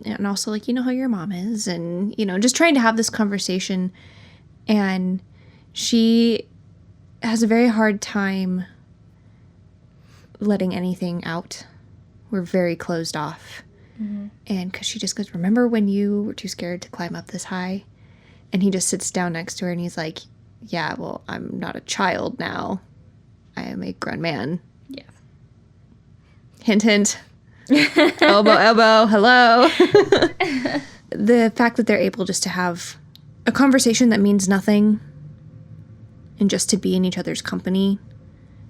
And also, like, you know how your mom is. And, just trying to have this conversation. And she has a very hard time letting anything out. We're very closed off. Mm-hmm. And because she just goes, remember when you were too scared to climb up this high? And he just sits down next to her and he's like, yeah, well, I'm not a child now. I am a grown man. Yeah. Hint, hint. Elbow, elbow, hello. The fact that they're able just to have a conversation that means nothing and just to be in each other's company,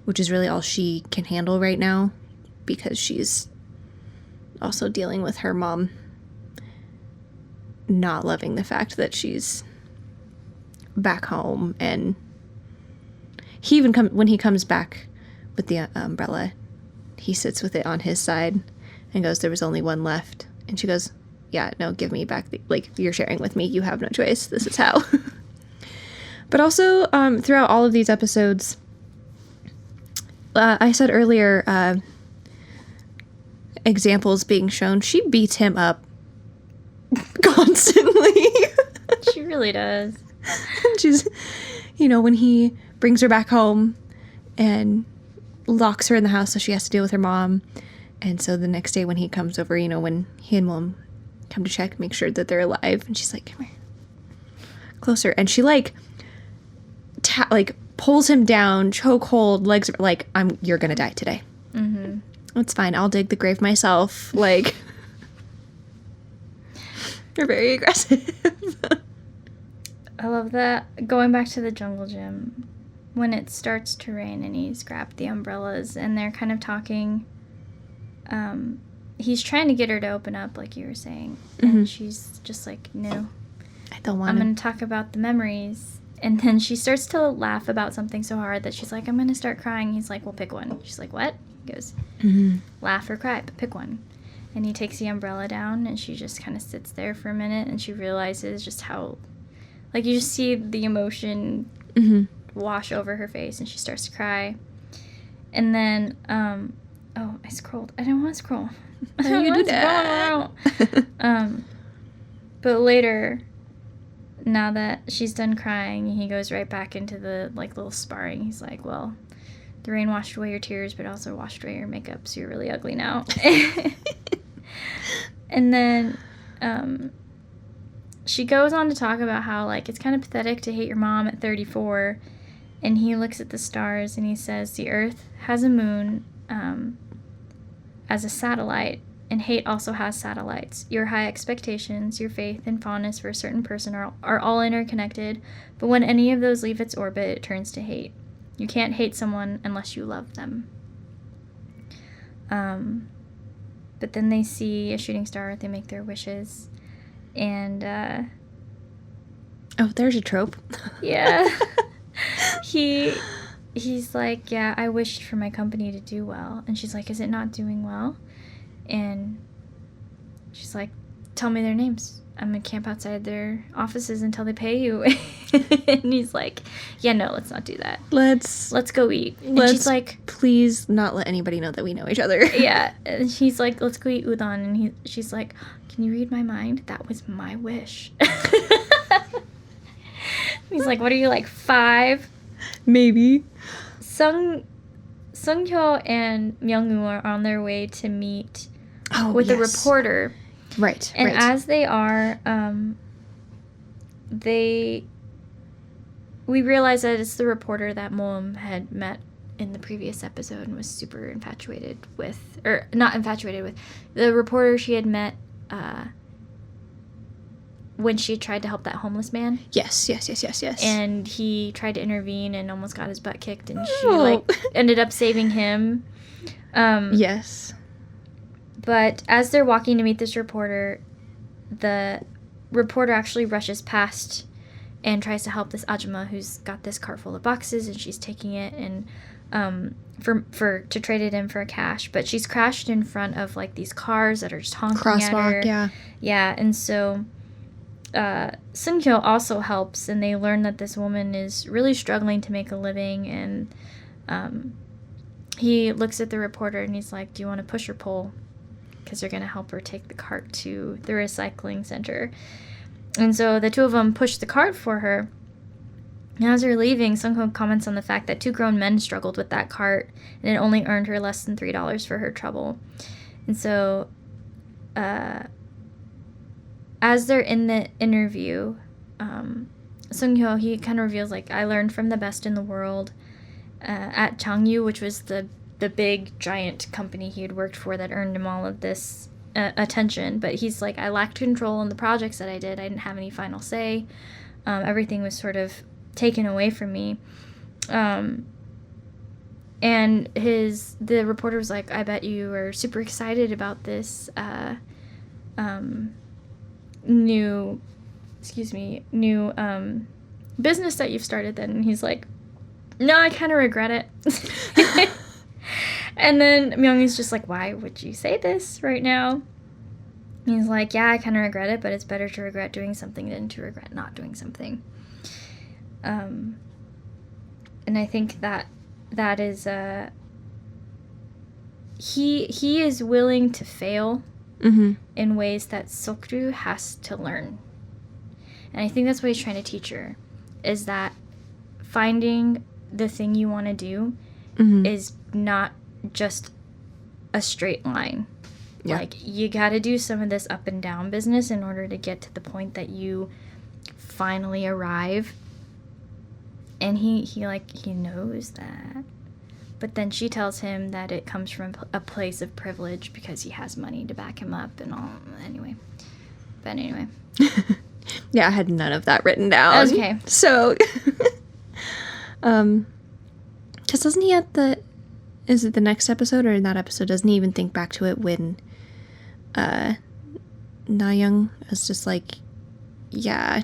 which is really all she can handle right now because she's also dealing with her mom not loving the fact that she's back home. And he even when he comes back with the umbrella, he sits with it on his side and goes, there was only one left. And she goes, yeah, no, give me back. You're sharing with me. You have no choice. This is how. But also, throughout all of these episodes, I said earlier, examples being shown, she beats him up constantly. She really does. She's, when he brings her back home and locks her in the house so she has to deal with her mom. And so the next day when he comes over, when he and mom come to check, make sure that they're alive. And she's like, come here. Closer. And she pulls him down, chokehold, legs are like, you're going to die today. Mm-hmm. It's fine. I'll dig the grave myself. Like, you're very aggressive. I love that. Going back to the jungle gym, when it starts to rain and he's grabbed the umbrellas and they're kind of talking, he's trying to get her to open up, like you were saying. And mm-hmm. she's just like, no. I don't want I'm going to talk about the memories. And then she starts to laugh about something so hard that she's like, I'm going to start crying. He's like, well, pick one. She's like, what? He goes, mm-hmm. laugh or cry, but pick one. And he takes the umbrella down and she just kind of sits there for a minute and she realizes just how, like, you just see the emotion mm-hmm. wash over her face and she starts to cry. And then, I scrolled. I didn't want to scroll. How you do that? But later, now that she's done crying, he goes right back into the, little sparring. He's like, well, the rain washed away your tears, but also washed away your makeup, so you're really ugly now. And then she goes on to talk about how, it's kind of pathetic to hate your mom at 34. And he looks at the stars and he says, the Earth has a moon as a satellite, and hate also has satellites. Your high expectations, your faith and fondness for a certain person are all interconnected, but when any of those leave its orbit, it turns to hate. You can't hate someone unless you love them. But then they see a shooting star, they make their wishes, and there's a trope. Yeah. He's like, yeah, I wished for my company to do well. And she's like, is it not doing well? And she's like, tell me their names. I'm going to camp outside their offices until they pay you. And he's like, yeah, no, let's not do that. Let's go eat. And she's like, please not let anybody know that we know each other. Yeah. And she's like, let's go eat udon. And she's like, can you read my mind? That was my wish. He's like, what are you, 5? Maybe. SeungHyo and Myung-woo are on their way to meet with yes. a reporter. Right. And right. as they are, we realize that it's the reporter that Moem had met in the previous episode and was super infatuated with, or not infatuated with, the reporter she had met when she tried to help that homeless man. Yes. And he tried to intervene and almost got his butt kicked, and she ended up saving him. Yes. But as they're walking to meet this reporter, the reporter actually rushes past and tries to help this Ajumma who's got this cart full of boxes, and she's taking it and to trade it in for cash. But she's crashed in front of like these cars that are just honking at her. Yeah, and so SeungHyo also helps, and they learn that this woman is really struggling to make a living, and he looks at the reporter and he's like, do you want to push or pull? Because they're going to help her take the cart to the recycling center. And so the two of them push the cart for her. And as they're leaving, SeungHyo comments on the fact that 2 grown men struggled with that cart, and it only earned her less than $3 for her trouble. And so as they're in the interview, SeungHyo, he kind of reveals, like, I learned from the best in the world at Changyu, which was the big, giant company he had worked for that earned him all of this attention. But he's like, I lacked control in the projects that I did. I didn't have any final say. Everything was sort of taken away from me. And the reporter was like, I bet you are super excited about this new business that you've started then. And he's like, no, I kind of regret it. And then Myung-E's just like, why would you say this right now? And he's like, yeah, I kind of regret it, but it's better to regret doing something than to regret not doing something. And I think that is he is willing to fail in ways that SeokRyu has to learn. And I think that's what he's trying to teach her, is that finding the thing you want to do is not just a straight line. Yeah. Like, you got to do some of this up and down business in order to get to the point that you finally arrive. And he knows that. But then she tells him that it comes from a place of privilege because he has money to back him up and all. Anyway. Yeah, I had none of that written down. Okay. So, because doesn't he is it the next episode or in that episode, doesn't he even think back to it when Na-young is just like, yeah.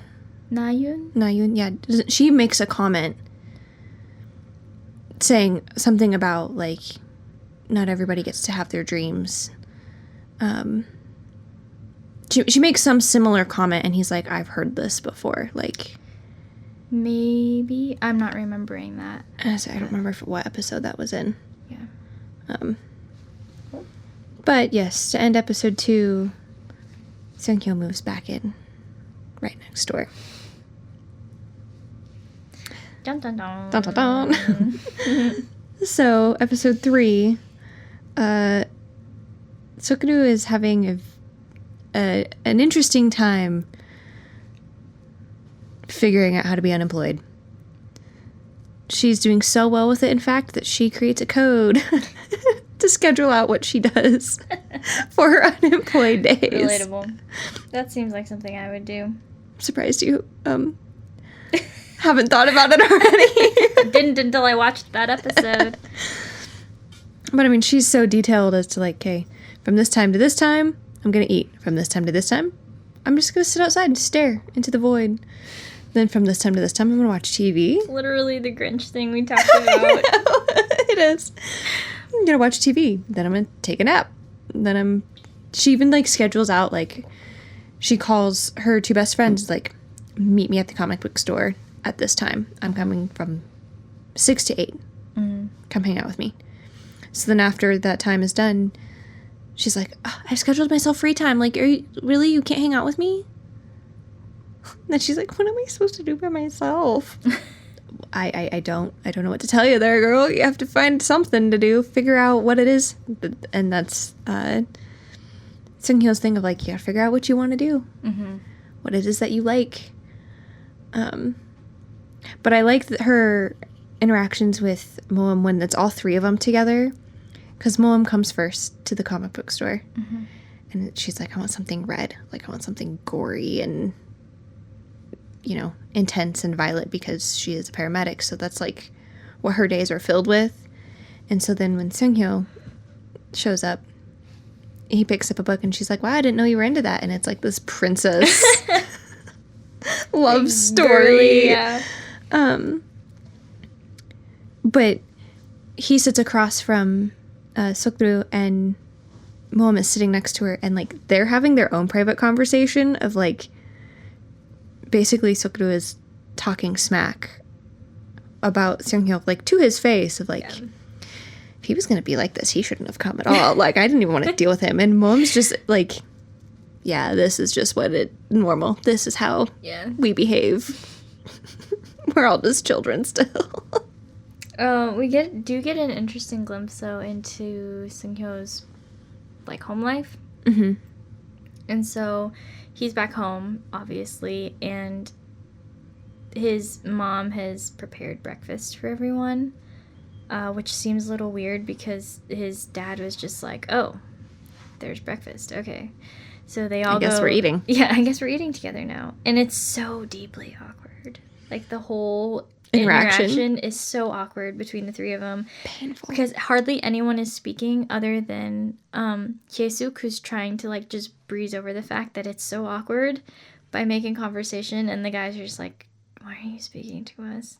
Na-yoon, yeah. She makes a comment saying something about, like, not everybody gets to have their dreams. She makes some similar comment, and he's like, I've heard this before. Like, maybe. I'm not remembering that. I don't remember what episode that was in. Yeah. But yes, to end episode 2, SeungHyo moves back in right next door. Dun dun dun. Dun dun dun. So, episode 3, SeokRyu is having an interesting time figuring out how to be unemployed. She's doing so well with it, in fact, that she creates a code to schedule out what she does for her unemployed days. Relatable. That seems like something I would do. I'm surprised you haven't thought about it already. Didn't until I watched that episode. But I mean, she's so detailed as to, like, okay, from this time to this time, I'm going to eat. From this time to this time, I'm just going to sit outside and stare into the void. Then from this time to this time, I'm going to watch TV. It's literally the Grinch thing we talked about. It is. I'm going to watch TV. Then I'm going to take a nap. Then she even, like, schedules out, like, she calls her 2 best friends, like, meet me at the comic book store at this time. I'm coming from 6 to 8. Come hang out with me. So then after that time is done, she's like, I've scheduled myself free time. Like, you can't hang out with me? And then she's like, what am I supposed to do by myself? I don't know what to tell you there, girl. You have to find something to do, figure out what it is. And that's SeungHyo's thing of like, you gotta figure out what you want to do. What it is that you like. But I like her interactions with Moem when it's all three of them together. Because Moem comes first to the comic book store. And she's like, I want something red. Like, I want something gory and, you know, intense and violent because she is a paramedic. So that's like what her days are filled with. And so then when SeungHyo shows up, he picks up a book and she's like, wow, I didn't know you were into that. And it's like this princess love story. Yeah. But he sits across from SeokRyu, and Moem is sitting next to her, and like they're having their own private conversation of like basically SeokRyu is talking smack about SeungHyo, like to his face of like, if he was gonna be like this, he shouldn't have come at all. Like, I didn't even want to deal with him. And Moem's just like, yeah, this is just normal. This is how we behave. We're all just children still. We do get an interesting glimpse though into SeungHyo's like home life. And so he's back home, obviously, and his mom has prepared breakfast for everyone, which seems a little weird because his dad was just like, oh, there's breakfast. Okay. So they all I guess we're eating. Yeah, I guess we're eating together now. And it's so deeply awkward. Like, the whole interaction is so awkward between the three of them. Painful. Because hardly anyone is speaking other than Hye-suk, who's trying to, like, just breeze over the fact that it's so awkward by making conversation. And the guys are just like, why are you speaking to us?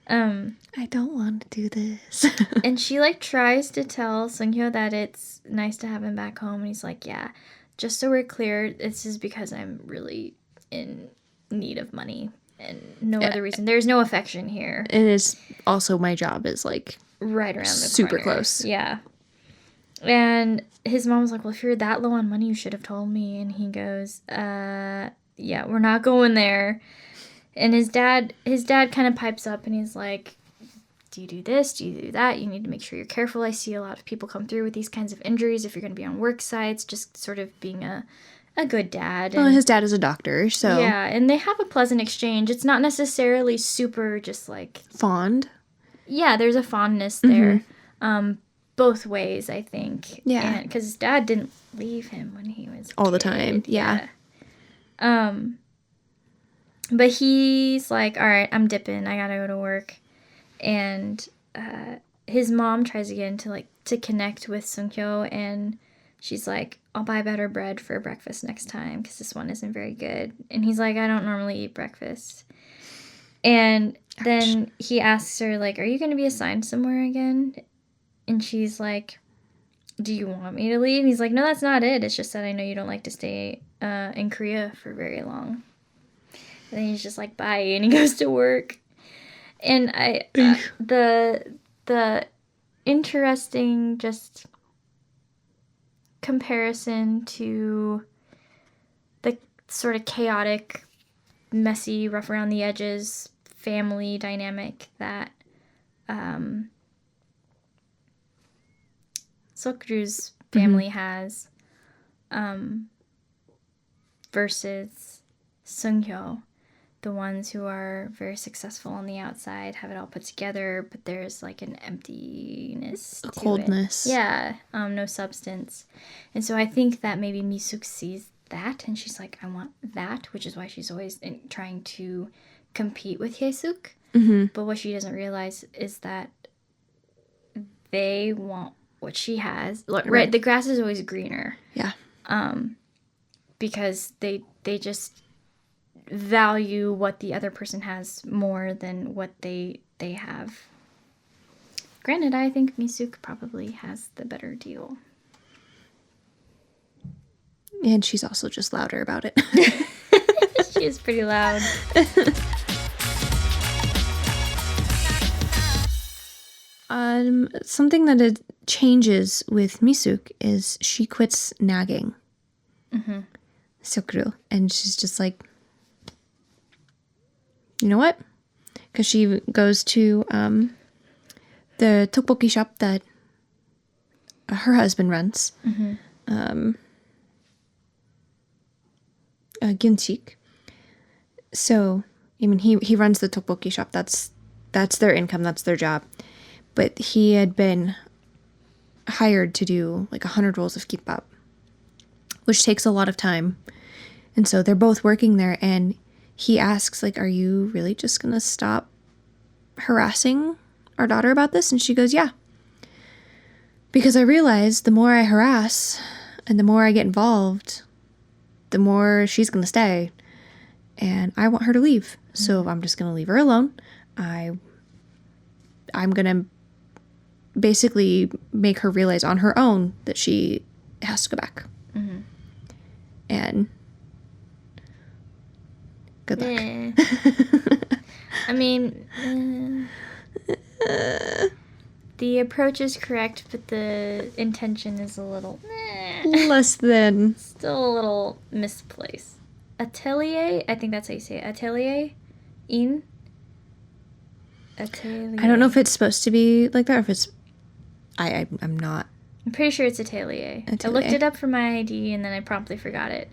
I don't want to do this. And she, like, tries to tell SeungHyo that it's nice to have him back home. And he's like, yeah, just so we're clear, this is because I'm really in need of money and no other reason. There's no affection here. It is also my job is like right around the super corner. close. Yeah. And his mom was like, well, if you're that low on money, you should have told me. And he goes, yeah, we're not going there. And his dad kind of pipes up and he's like, do you do this? Do you do that? You need to make sure you're careful. I see a lot of people come through with these kinds of injuries if you're going to be on work sites, just sort of being a good dad. And, well, his dad is a doctor, so. Yeah, and they have a pleasant exchange. It's not necessarily super just like. Fond. Yeah, there's a fondness there. Both ways, I think. Yeah. Because his dad didn't leave him when he was all the time. Yeah. But he's like, all right, I'm dipping. I gotta go to work. And his mom tries again to connect with SeungHyo, and she's like, I'll buy better bread for breakfast next time because this one isn't very good. And he's like, I don't normally eat breakfast. And then he asks her, like, are you going to be assigned somewhere again? And she's like, do you want me to leave? And he's like, no, that's not it. It's just that I know you don't like to stay in Korea for very long. And then he's just like, bye. And he goes to work. And the interesting just comparison to the sort of chaotic, messy, rough around the edges family dynamic that SeokRyu's family has versus SeungHyo. The ones who are very successful on the outside, have it all put together, but there's like an emptiness, a coldness. Yeah, no substance. And so I think that maybe Mi-suk sees that, and she's like, I want that, which is why she's always trying to compete with Hye-suk. But what she doesn't realize is that they want what she has. Right, the grass is always greener. Yeah. Because they just value what the other person has more than what they have. Granted, I think Mi-suk probably has the better deal. And she's also just louder about it. She is pretty loud. Something that changes with Mi-suk is she quits nagging SeokRyu, and she's just like, you know what? Because she goes to the tteokbokki shop that her husband runs. Gyunchik. So, I mean, he runs the tteokbokki shop. That's their income. That's their job. But he had been hired to do like 100 rolls of kimbap, which takes a lot of time. And so they're both working there, and he asks, like, are you really just going to stop harassing our daughter about this? And she goes, yeah. Because I realize the more I harass and the more I get involved, the more she's going to stay. And I want her to leave. So I'm just going to leave her alone. I'm going to basically make her realize on her own that she has to go back. Mm-hmm. And good luck. I mean, the approach is correct, but the intention is a little less than. Still a little misplaced. Atelier, I think that's how you say it. Atelier? Atelier. I don't know if it's supposed to be like that or if it's... I'm not. I'm pretty sure it's Atelier. I looked it up for my ID and then I promptly forgot it.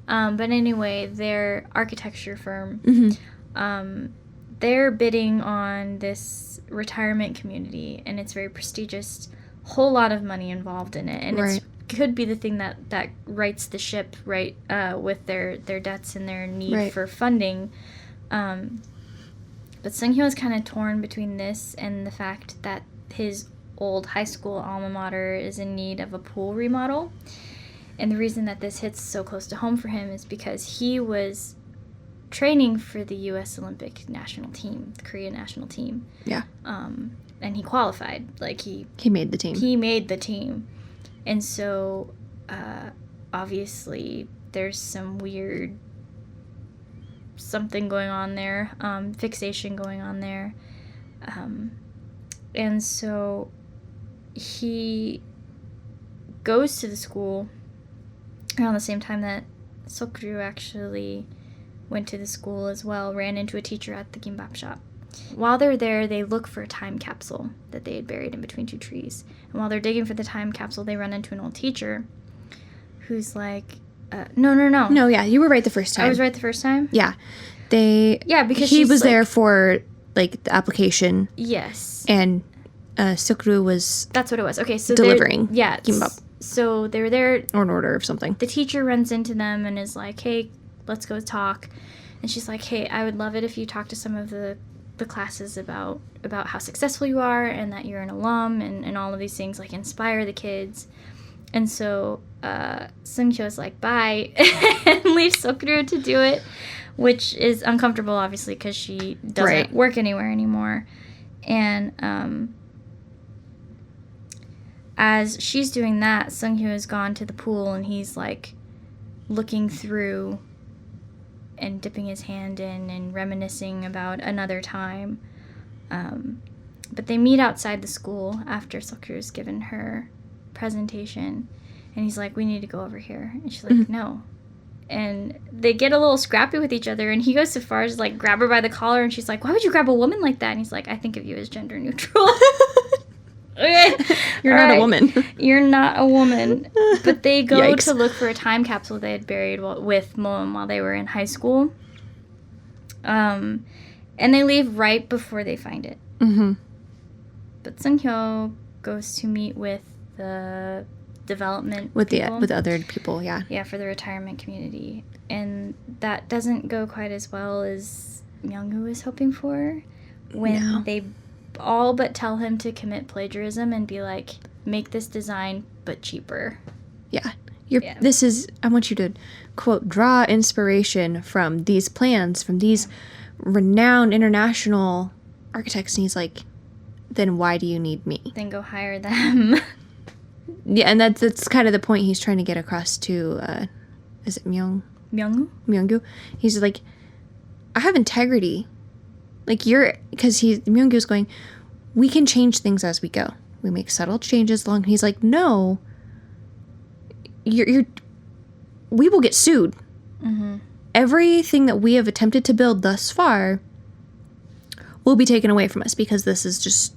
But anyway, their architecture firm, they're bidding on this retirement community, and it's very prestigious. Whole lot of money involved in it, and it could be the thing that rights the ship, right, with their debts and their need for funding. But SeungHyo is kind of torn between this and the fact that his old high school alma mater is in need of a pool remodel. And the reason that this hits so close to home for him is because he was training for the U.S. Olympic national team, the Korean national team. Yeah. And he qualified. Like, he made the team. He made the team. And so, obviously, there's some weird something going on there, fixation going on there. And so he goes to the school around the same time that SeokRyu actually went to the school as well, ran into a teacher at the kimbap shop. While they're there, they look for a time capsule that they had buried in between two trees. And while they're digging for the time capsule, they run into an old teacher who's like, no. No, yeah, you were right the first time. I was right the first time? Yeah. Because he was there for, like, the application. Yes. And SeokRyu was... That's what it was. Okay, so delivering kimbap. So they were there... Or an order of something. The teacher runs into them and is like, hey, let's go talk. And she's like, hey, I would love it if you talk to some of the classes about how successful you are and that you're an alum and all of these things, like, inspire the kids. And so SeungHyo's like, bye, and leaves SeokRyu to do it, which is uncomfortable, obviously, because she doesn't work anywhere anymore. And as she's doing that, SeungHyo has gone to the pool, and he's, like, looking through and dipping his hand in and reminiscing about another time. But they meet outside the school after SeokRyu's given her presentation, and he's like, we need to go over here. And she's like, no. And they get a little scrappy with each other, and he goes so far as, like, grab her by the collar, and she's like, why would you grab a woman like that? And he's like, I think of you as gender neutral. Okay. You're not a woman. You're not a woman. But they go to look for a time capsule they had buried with Moem while they were in high school. And they leave right before they find it. Mm-hmm. But SeungHyo goes to meet with the development people. With other people, yeah. Yeah, for the retirement community. And that doesn't go quite as well as Myung-woo was hoping for when they all but tell him to commit plagiarism and be like, make this design but cheaper. Yeah. This is, I want you to, quote, draw inspiration from these plans, from these renowned international architects. And he's like, then why do you need me? Then go hire them. Yeah, and that's kind of the point he's trying to get across to, is it Myung-woo? He's like, I have integrity. Like, because Myung-woo's going, we can change things as we go. We make subtle changes along. He's like, no, we will get sued. Mm-hmm. Everything that we have attempted to build thus far will be taken away from us because this is just,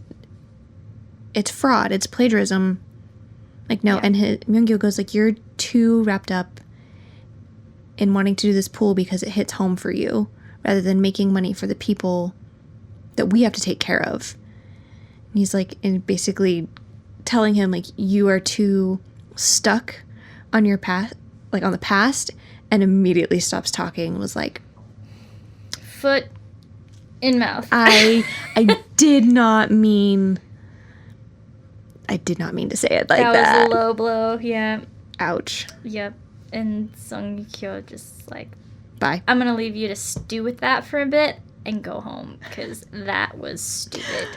it's fraud. It's plagiarism. Like, no. Yeah. And Myung-woo goes like, you're too wrapped up in wanting to do this pool because it hits home for you rather than making money for the people that we have to take care of. And he's like, and basically telling him, like, you are too stuck on your past, like on the past, and immediately stops talking. Was like, foot in mouth. I did not mean to say it like that. That was a low blow. Yeah. Ouch. Yep. And SeungHyo just like, bye. I'm gonna leave you to stew with that for a bit and go home because that was stupid.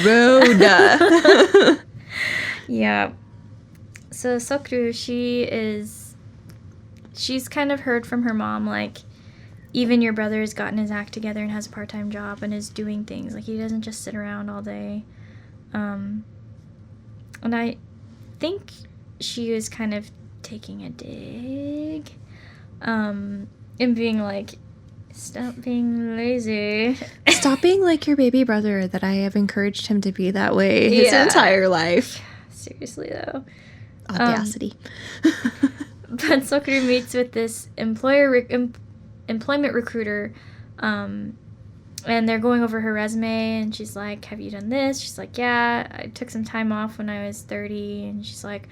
Rhoda. Yeah. So SeokRyu, she's kind of heard from her mom, like, even your brother has gotten his act together and has a part-time job and is doing things. Like, he doesn't just sit around all day. And I think she was kind of taking a dig. And being like, stop being lazy. Stop being like your baby brother that I have encouraged him to be that way his entire life. Seriously, though. Audacity. But SeokRyu meets with this employment recruiter, and they're going over her resume, and she's like, have you done this? She's like, yeah, I took some time off when I was 30, and she's like,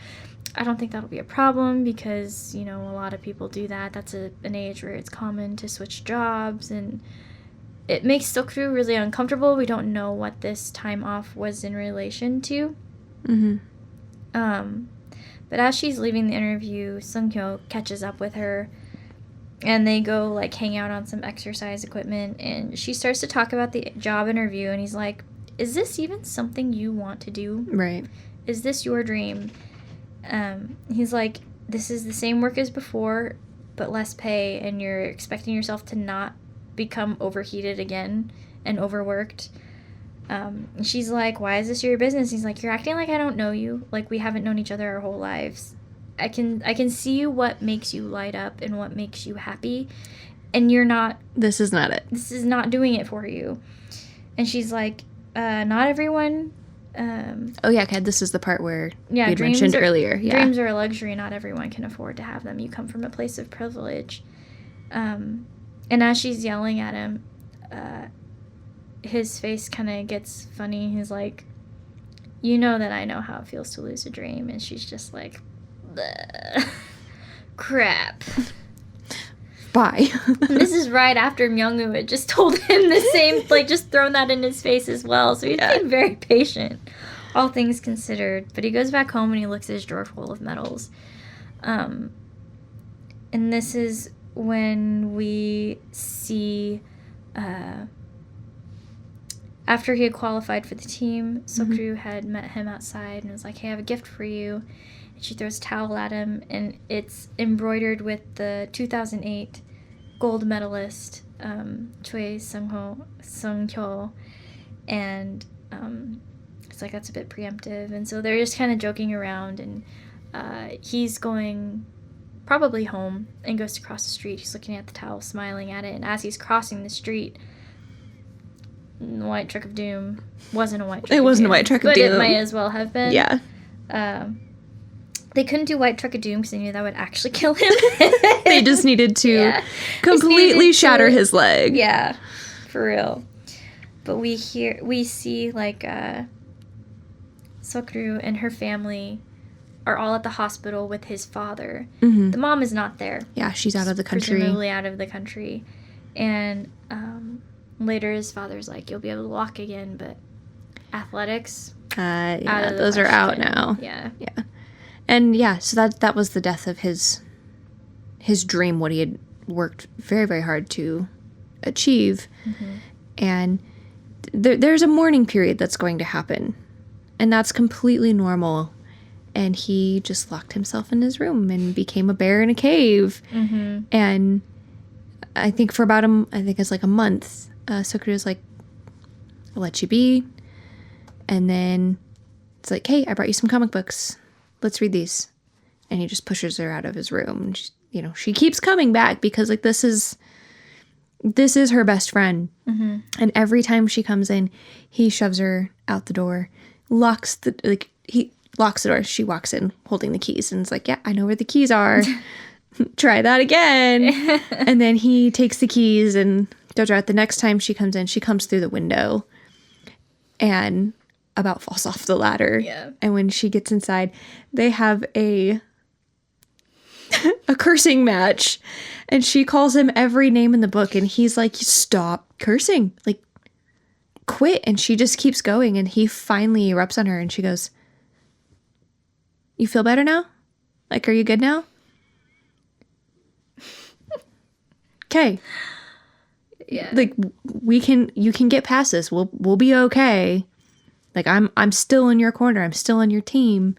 I don't think that'll be a problem because, you know, a lot of people do that. That's an age where it's common to switch jobs, and it makes SeokRyu really uncomfortable. We don't know what this time off was in relation to. Mm-hmm. But as she's leaving the interview, SeungHyo catches up with her, and they go, like, hang out on some exercise equipment, and she starts to talk about the job interview, and he's like, is this even something you want to do? Right. Is this your dream? He's like, this is the same work as before, but less pay, and you're expecting yourself to not become overheated again and overworked. And she's like, why is this your business? He's like, you're acting like I don't know you. Like, we haven't known each other our whole lives. I can see what makes you light up and what makes you happy, and you're not. This is not it. This is not doing it for you. And she's like, not everyone. Oh yeah, okay. This is the part where you had dreams mentioned earlier. Yeah, dreams are a luxury. Not everyone can afford to have them. You come from a place of privilege. And as she's yelling at him, his face kind of gets funny. He's like, you know that I know how it feels to lose a dream. And she's just like, bleh. Crap. Bye. And this is right after Myungwoo had just told him the same, like, just thrown that in his face as well. So he's being very patient, all things considered. But he goes back home and he looks at his drawer full of medals. And this is when we see, after he had qualified for the team, SeokRyu had met him outside and was like, hey, I have a gift for you. And she throws a towel at him, and it's embroidered with the 2008 gold medalist, Choi SeungHyo. And it's like, that's a bit preemptive. And so they're just kind of joking around, and he's going probably home and goes to cross the street. He's looking at the towel, smiling at it, and as he's crossing the street, the white truck of doom wasn't a white truck of doom. It wasn't a white truck of doom. But it might as well have been. Yeah. They couldn't do white truck of doom because they knew that would actually kill him. They just needed to completely shatter his leg. Yeah, for real. But we see, like, SeokRyu and her family are all at the hospital with his father. Mm-hmm. The mom is not there. Yeah, she's out of the country. Presumably out of the country. And later his father's like, you'll be able to walk again, but athletics, yeah, those are out now. Yeah. Yeah. And yeah, so that was the death of his dream, what he had worked very, very hard to achieve. Mm-hmm. And there's a mourning period that's going to happen. And that's completely normal. And he just locked himself in his room and became a bear in a cave. Mm-hmm. And I think for about it's like a month, SeokRyu was like, I'll let you be. And then it's like, hey, I brought you some comic books. Let's read these. And he just pushes her out of his room. And she keeps coming back because, like, this is her best friend. Mm-hmm. And every time she comes in, he shoves her out the door, locks the door. She walks in holding the keys. And it's like, yeah, I know where the keys are. try that again. And then he takes the keys and goes out. The next time she comes in, she comes through the window and about falls off the ladder. Yeah. And when she gets inside, they have a cursing match. And she calls him every name in the book. And he's like, stop cursing. Like, quit. And she just keeps going. And he finally erupts on her. And she goes, you feel better now? Like, are you good now? Okay. Yeah. Like, you can get past this. We'll be okay. Like, I'm still in your corner. I'm still on your team.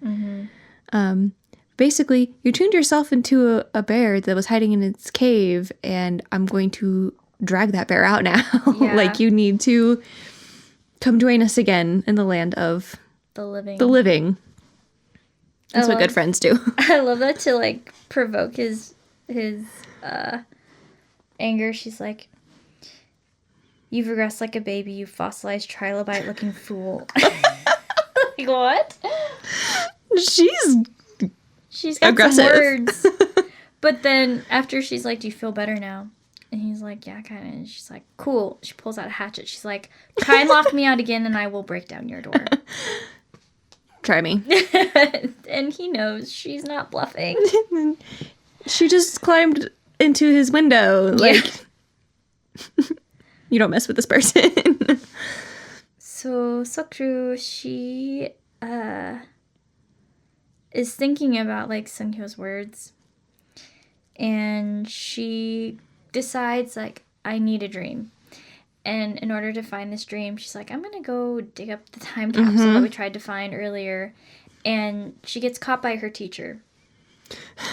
Mm-hmm. Basically, you tuned yourself into a bear that was hiding in its cave, and I'm going to drag that bear out now. Yeah. Like, you need to come join us again in the land of The living. the living. That's what good friends do. I love that to, like, provoke his anger. She's like, you've regressed like a baby, you fossilized trilobite-looking fool. Like, what? She's got aggressive. some words. But then after she's like, do you feel better now? And he's like, yeah, kind of. And she's like, cool. She pulls out a hatchet. She's like, try and lock me out again and I will break down your door. Try me. And he knows she's not bluffing. She just climbed into his window. Like, you don't mess with this person. So SeokRyu, she is thinking about, like, SeungHyo's words. And she decides, like, I need a dream. And in order to find this dream, she's like, I'm going to go dig up the time capsule that we tried to find earlier. And she gets caught by her teacher.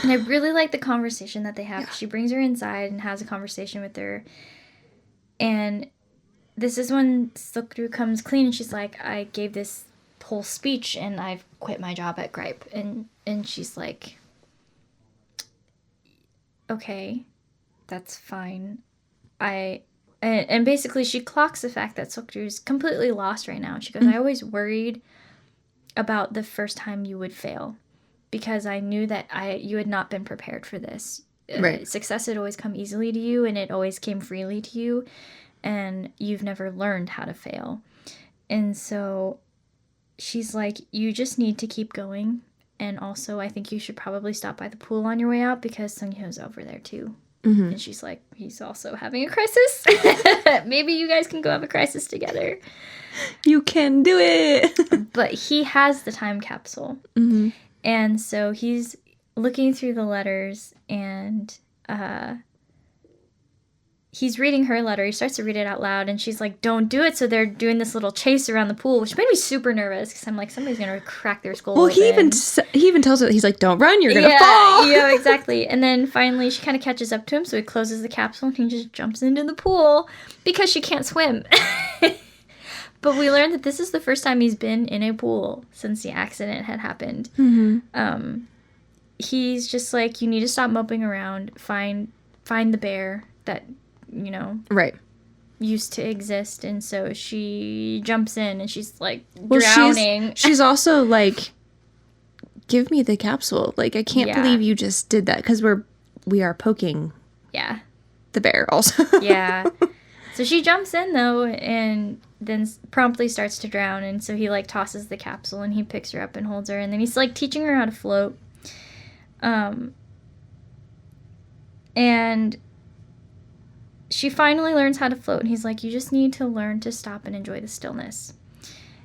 And I really like the conversation that they have. Yeah. She brings her inside and has a conversation with her. And this is when SeokRyu comes clean and she's like, I gave this whole speech and I've quit my job at Gripe. And she's like, okay, that's fine. And basically she clocks the fact that SeokRyu's completely lost right now. She goes, I always worried about the first time you would fail because I knew that you had not been prepared for this. Right. Success had always come easily to you and it always came freely to you and you've never learned how to fail. And so she's like, you just need to keep going. And also I think you should probably stop by the pool on your way out because SeungHyo's over there too. Mm-hmm. And she's like, he's also having a crisis. Maybe you guys can go have a crisis together. You can do it. But he has the time capsule. Mm-hmm. And so he's looking through the letters and he's reading her letter. He starts to read it out loud and she's like, don't do it. So they're doing this little chase around the pool, which made me super nervous because I'm like, somebody's going to crack their skull open. He even tells her, he's like, don't run, you're going to fall. Yeah, exactly. And then finally she kind of catches up to him. So he closes the capsule and he just jumps into the pool because she can't swim. But we learned that this is the first time he's been in a pool since the accident had happened. Mm-hmm. He's just like, you need to stop moping around, find the bear that, you know, right, used to exist. And so she jumps in and she's like drowning. She's also like, give me the capsule. Like, I can't believe you just did that because we are poking the bear also. Yeah. So she jumps in though and then promptly starts to drown. And so he like tosses the capsule and he picks her up and holds her. And then he's like teaching her how to float. And she finally learns how to float. And he's like, you just need to learn to stop and enjoy the stillness.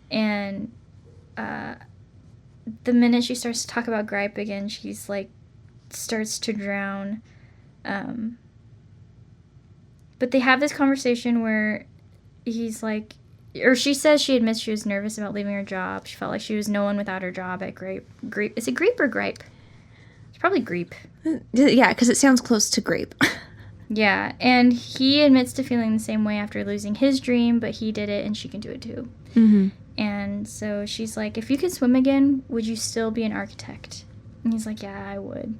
And the minute she starts to talk about Gripe again, she's like, starts to drown. But they have this conversation where he's like, or she says she admits she was nervous about leaving her job. She felt like she was no one without her job at Gripe. Is it Gripe or Gripe? It's probably Gripe. Yeah, because it sounds close to grape. Yeah, and he admits to feeling the same way after losing his dream, but he did it and she can do it too. Mm-hmm. And so she's like, if you could swim again, would you still be an architect? And he's like, yeah, I would.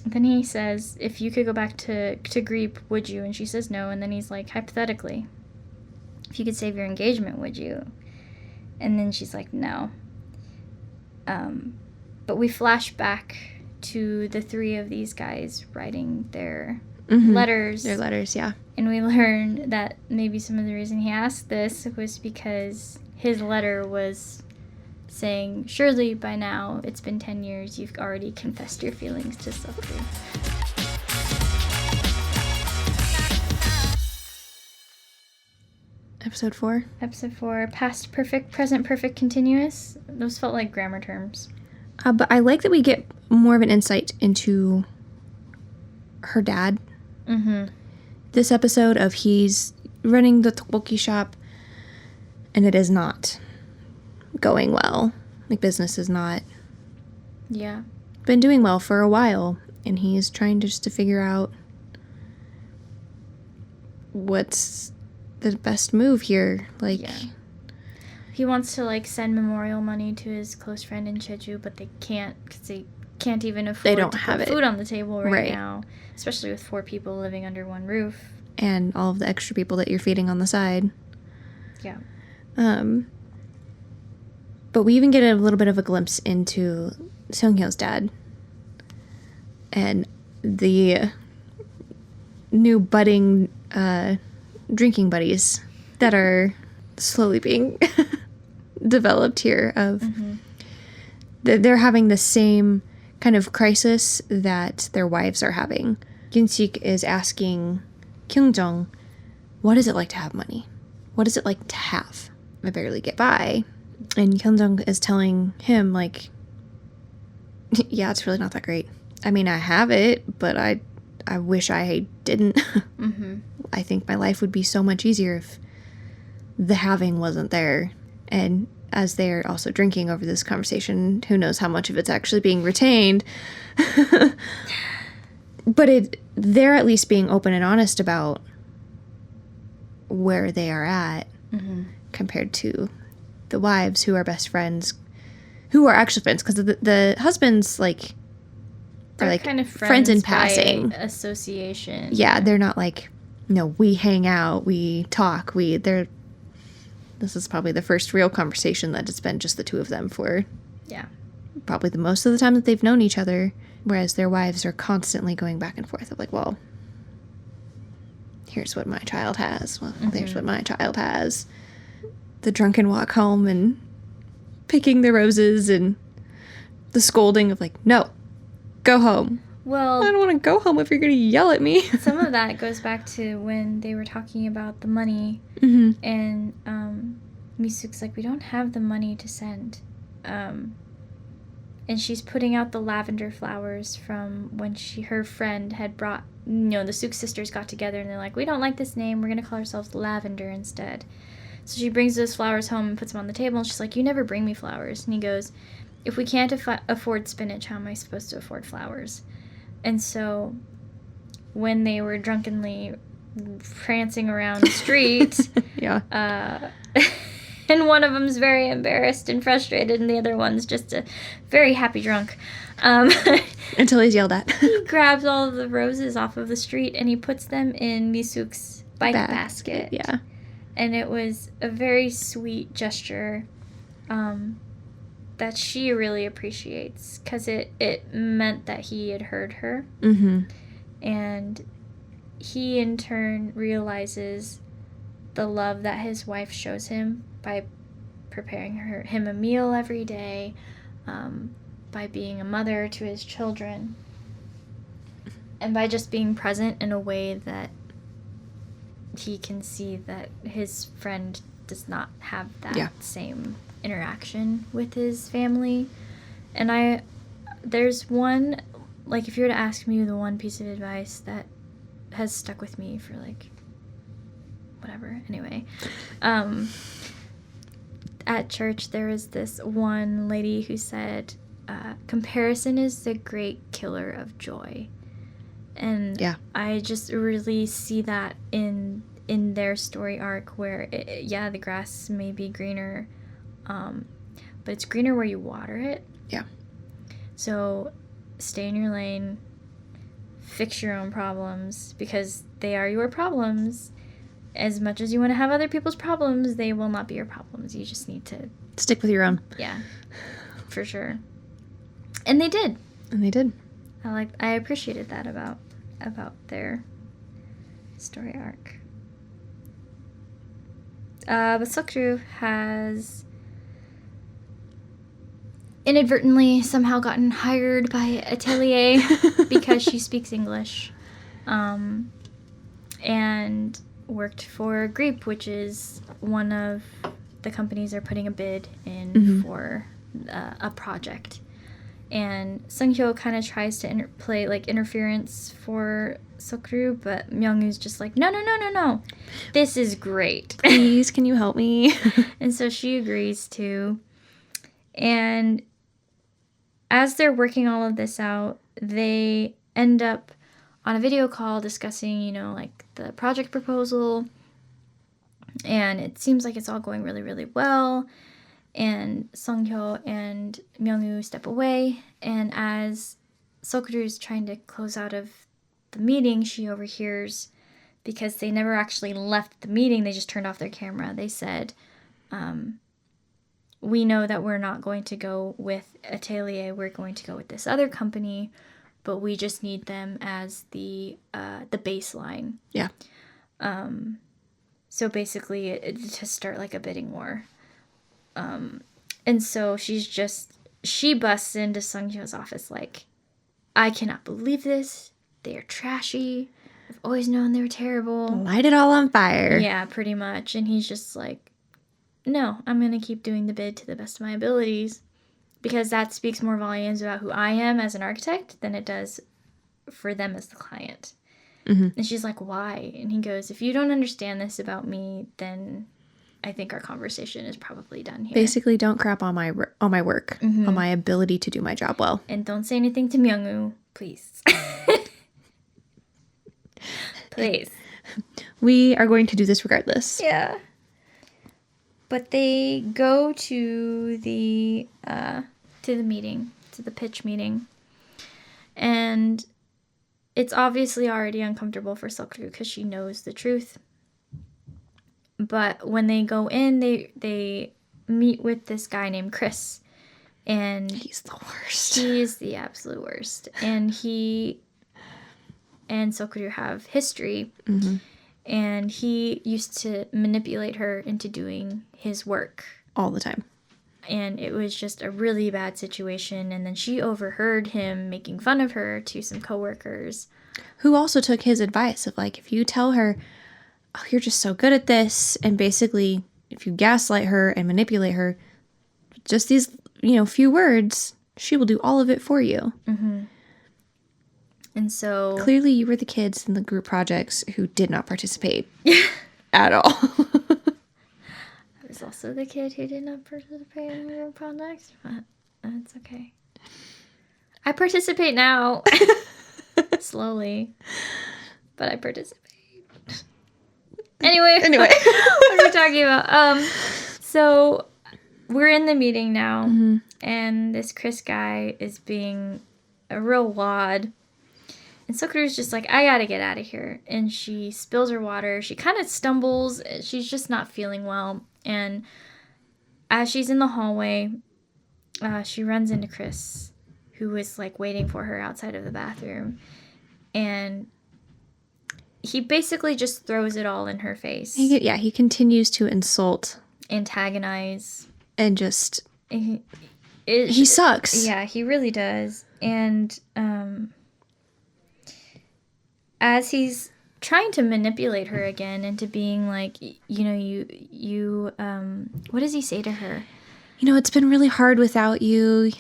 Then he says, if you could go back to Gripe, would you? And she says no. And then he's like, hypothetically, if you could save your engagement, would you? And then she's like, no. But we flash back to the three of these guys writing their letters. Their letters, yeah. And we learned that maybe some of the reason he asked this was because his letter was saying, surely by now, it's been 10 years, you've already confessed your feelings to SeokRyu. Episode 4. Episode 4, past perfect, present perfect, continuous. Those felt like grammar terms. But I like that we get more of an insight into her dad. Mm-hmm. This episode of he's running the tteokbokki shop, and it is not going well. Like, business is not been doing well for a while, and he's trying just to figure out what's the best move here. Like, he wants to, like, send memorial money to his close friend in Jeju, but they can't because they can't even afford to put food on the table right now, especially with 4 people living under one roof. And all of the extra people that you're feeding on the side. Yeah. But we even get a little bit of a glimpse into SeungHyo's dad. And the new budding drinking buddies that are slowly being developed here of they're having the same kind of crisis that their wives are having. Ginsik is asking Kyungjong, what is it like to have money? What is it like to have? I barely get by. And Kyungjong is telling him, like, yeah, it's really not that great. I mean, I have it, but I wish I didn't. I think my life would be so much easier if the having wasn't there. And as they're also drinking over this conversation, who knows how much of it's actually being retained. But they're at least being open and honest about where they are at compared to the wives who are best friends, who are actually friends, because the husbands, like, they're are like kind of friends in passing. By association. Yeah, they're not like, no, we hang out, we talk, this is probably the first real conversation that it's been just the two of them for probably the most of the time that they've known each other, whereas their wives are constantly going back and forth of like, well, here's what my child has, well, there's what my child has. The drunken walk home and picking the roses and the scolding of like, no, go home. Well, I don't want to go home if you're going to yell at me. Some of that goes back to when they were talking about the money, and Misuk's like, we don't have the money to send. And she's putting out the lavender flowers from when her friend had brought, the Sook sisters got together and they're like, we don't like this name, we're going to call ourselves Lavender instead. So she brings those flowers home and puts them on the table, and she's like, you never bring me flowers. And he goes, if we can't afford spinach, how am I supposed to afford flowers? And so when they were drunkenly prancing around the street, and one of them's very embarrassed and frustrated, and the other one's just a very happy drunk. Until he's yelled at. He grabs all of the roses off of the street, and he puts them in Misuk's bike basket. Yeah. And it was a very sweet gesture that she really appreciates, because it meant that he had heard her. And he, in turn, realizes the love that his wife shows him by preparing him a meal every day, by being a mother to his children, and by just being present in a way that he can see that his friend does not have that same interaction with his family. And there's one, like, if you were to ask me the one piece of advice that has stuck with me for, like, whatever, anyway, at church there was this one lady who said, comparison is the great killer of joy. And I just really see that in their story arc, where the grass may be greener, but it's greener where you water it. So stay in your lane, fix your own problems, because they are your problems. As much as you want to have other people's problems, they will not be your problems. You just need to stick with your own. Yeah, for sure. And they did. I appreciated that about their story arc. But SeokRyu has inadvertently somehow gotten hired by Atelier because she speaks English, and worked for Greep, which is one of the companies they're putting a bid in for a project. And SeungHyo kind of tries to play like interference for SeokRyu, but Myungwoo's just like, no, this is great. Please, can you help me? And so she agrees to. And as they're working all of this out, they end up on a video call discussing, like the project proposal. And it seems like it's all going really, really well. And SeungHyo and Myungwoo step away. And as SeokRyu is trying to close out of the meeting, she overhears, because they never actually left the meeting, they just turned off their camera. They said, we know that we're not going to go with Atelier, we're going to go with this other company, but we just need them as the baseline. Yeah. So basically, to start like a bidding war. And so she busts into SeungHyo's office like, I cannot believe this. They are trashy. I've always known they were terrible. Light it all on fire. Yeah, pretty much. And he's just like, no, I'm going to keep doing the bid to the best of my abilities, because that speaks more volumes about who I am as an architect than it does for them as the client. Mm-hmm. And she's like, why? And he goes, if you don't understand this about me, then I think our conversation is probably done here. Basically, don't crap on my work, on my ability to do my job well. And don't say anything to Myungwoo, please. Please. We are going to do this regardless. Yeah. But they go to the meeting, to the pitch meeting, and it's obviously already uncomfortable for SeokRyu because she knows the truth. But when they go in, they meet with this guy named Chris, and he's the worst. He's the absolute worst, and he and SeokRyu have history. Mm-hmm. And he used to manipulate her into doing his work. All the time. And it was just a really bad situation. And then she overheard him making fun of her to some coworkers. Who also took his advice of like, if you tell her, oh, you're just so good at this. And basically, if you gaslight her and manipulate her, just these, few words, she will do all of it for you. Mm-hmm. And so clearly you were the kids in the group projects who did not participate at all. I was also the kid who did not participate in the group projects, but that's okay. I participate now. Slowly. But I participate. Anyway. What are we talking about? So we're in the meeting now, mm-hmm. and this Chris guy is being a real wad. And SeokRyu's just like, I gotta get out of here. And she spills her water. She kind of stumbles. She's just not feeling well. And as she's in the hallway, she runs into Chris, who is like waiting for her outside of the bathroom. And he basically just throws it all in her face. He continues to insult. Antagonize. And just... he sucks. Yeah, he really does. And... as he's trying to manipulate her again into being like, you what does he say to her? It's been really hard without you.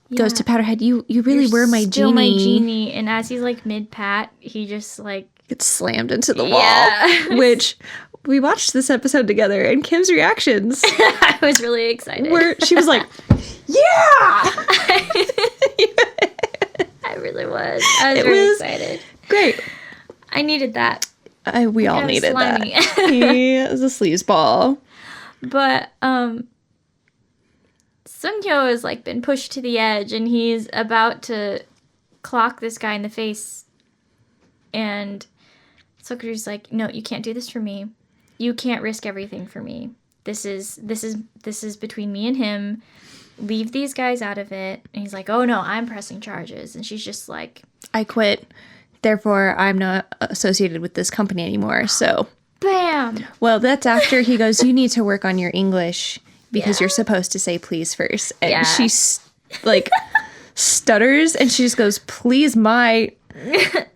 Yeah. Goes to pat her head. You really were my still genie. My genie. And as he's like mid-pat, he just like gets slammed into the wall. Which we watched this episode together, and Kim's reactions. I was really excited. Where she was like, yeah! I really was. I was very excited. Great. I needed that. We all needed that. He is a sleazeball. But SeungHyo has like been pushed to the edge, and he's about to clock this guy in the face. And SeokRyu's like, "No, you can't do this for me. You can't risk everything for me. This is between me and him. Leave these guys out of it." And he's like, "Oh no, I'm pressing charges." And she's just like, I quit. Therefore, I'm not associated with this company anymore. So, Bam! well, that's after he goes, you need to work on your English because you're supposed to say please first. And she like stutters and she just goes, please my,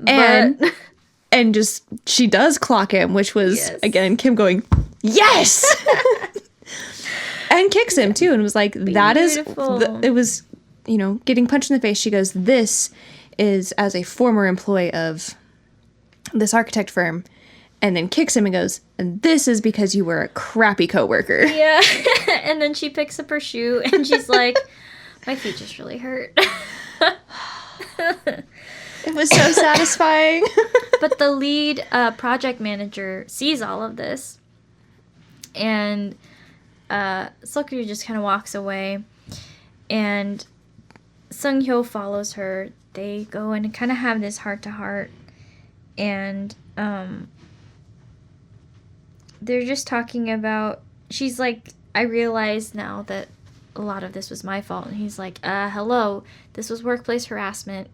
and just, she does clock him, which was, again, Kim going, yes! And kicks him too. And was like, that is, it was, you know, getting punched in the face. She goes, this is as a former employee of this architect firm, and then kicks him and goes, and this is because you were a crappy coworker. Yeah. And then she picks up her shoe and she's like, my feet just really hurt. It was so satisfying. But the lead project manager sees all of this, and SeokRyu just kind of walks away, and SeungHyo follows her. They go and kind of have this heart-to-heart, and they're just talking about, she's like, I realize now that a lot of this was my fault. And he's like, hello, this was workplace harassment.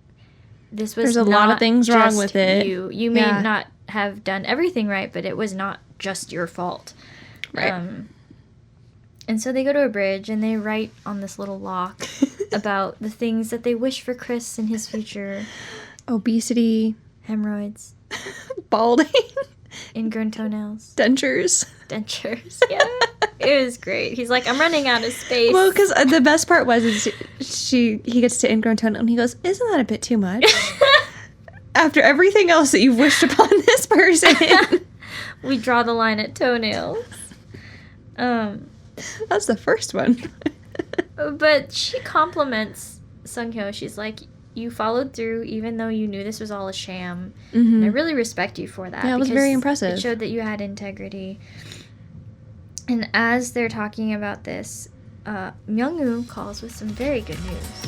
This was There's a lot of things wrong with it. You may not have done everything right, but it was not just your fault. Right. And so they go to a bridge and they write on this little lock about the things that they wish for Chris in his future. Obesity. Hemorrhoids. Balding. Ingrown toenails. Dentures. Yeah. It was great. He's like, I'm running out of space. Well, because the best part was he gets to ingrown toenail and he goes, isn't that a bit too much? After everything else that you've wished upon this person. We draw the line at toenails. That's the first one. But she compliments SeungHyo. She's like, you followed through even though you knew this was all a sham. Mm-hmm. And I really respect you for that. Yeah, it was very impressive. It showed that you had integrity. And as they're talking about this, Myung-woo calls with some very good news.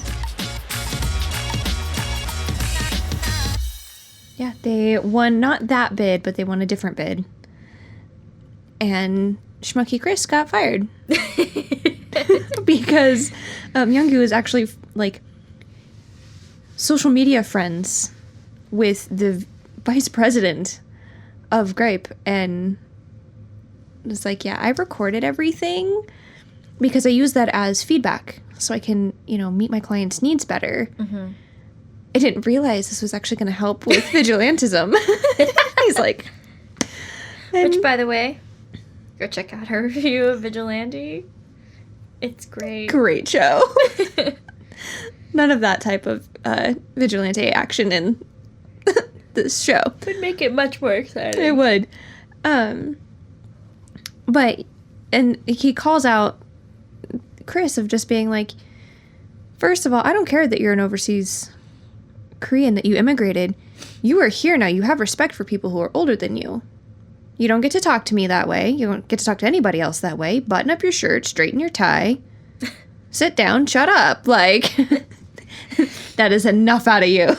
Yeah, they won not that bid, but they won a different bid. And Schmucky Chris got fired. Because Myung-woo is actually, like, social media friends with the vice president of Gripe, and it's like, yeah, I recorded everything because I use that as feedback so I can, you know, meet my clients' needs better. Mm-hmm. I didn't realize this was actually going to help with vigilantism. He's like... Which, by the way, go check out her review of Vigilante. It's great. Great show. None of that type of vigilante action in this show. Would make it much more exciting. It would. But, and he calls out Chris of just being like, first of all, I don't care that you're an overseas Korean, that you immigrated. You are here now. You have respect for people who are older than you. You don't get to talk to me that way. You don't get to talk to anybody else that way. Button up your shirt, straighten your tie, sit down, shut up. Like, that is enough out of you.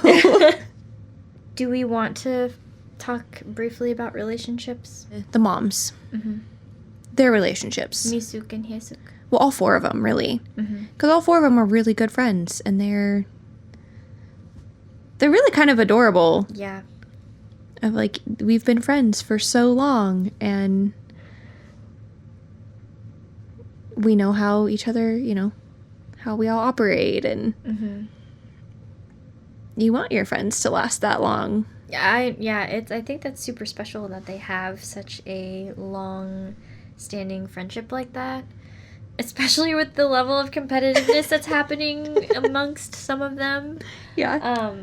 Do we want to talk briefly about relationships? The moms. Mm-hmm. Their relationships. Misuk and Hyesuk. Well, all four of them, really. Because all four of them are really good friends, and they're really kind of adorable. Yeah. Of like, we've been friends for so long, and we know how each other, you know, how we all operate, and you want your friends to last that long. I think that's super special that they have such a long-standing friendship like that, especially with the level of competitiveness that's happening amongst some of them. Yeah.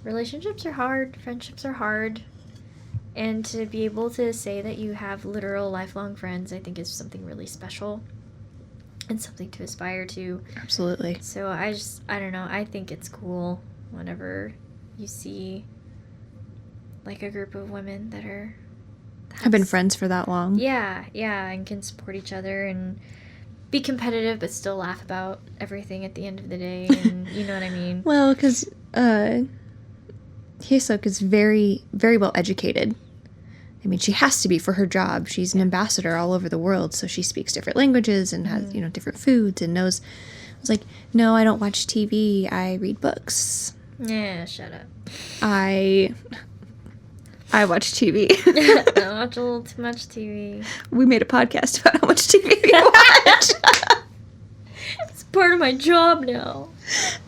Relationships are hard. Friendships are hard. And to be able to say that you have literal lifelong friends, I think is something really special and something to aspire to. Absolutely. So I don't know. I think it's cool whenever you see like a group of women that have been friends for that long. Yeah, and can support each other and be competitive but still laugh about everything at the end of the day, and you know what I mean? Well, because Hyesuk is very, very well educated. I mean, she has to be for her job. She's an ambassador all over the world, so she speaks different languages and has, you know, different foods and knows was like, no, I don't watch TV. I read books. Yeah, shut up. I watch TV. I watch a little too much TV. We made a podcast about how much TV we watch. It's part of my job now.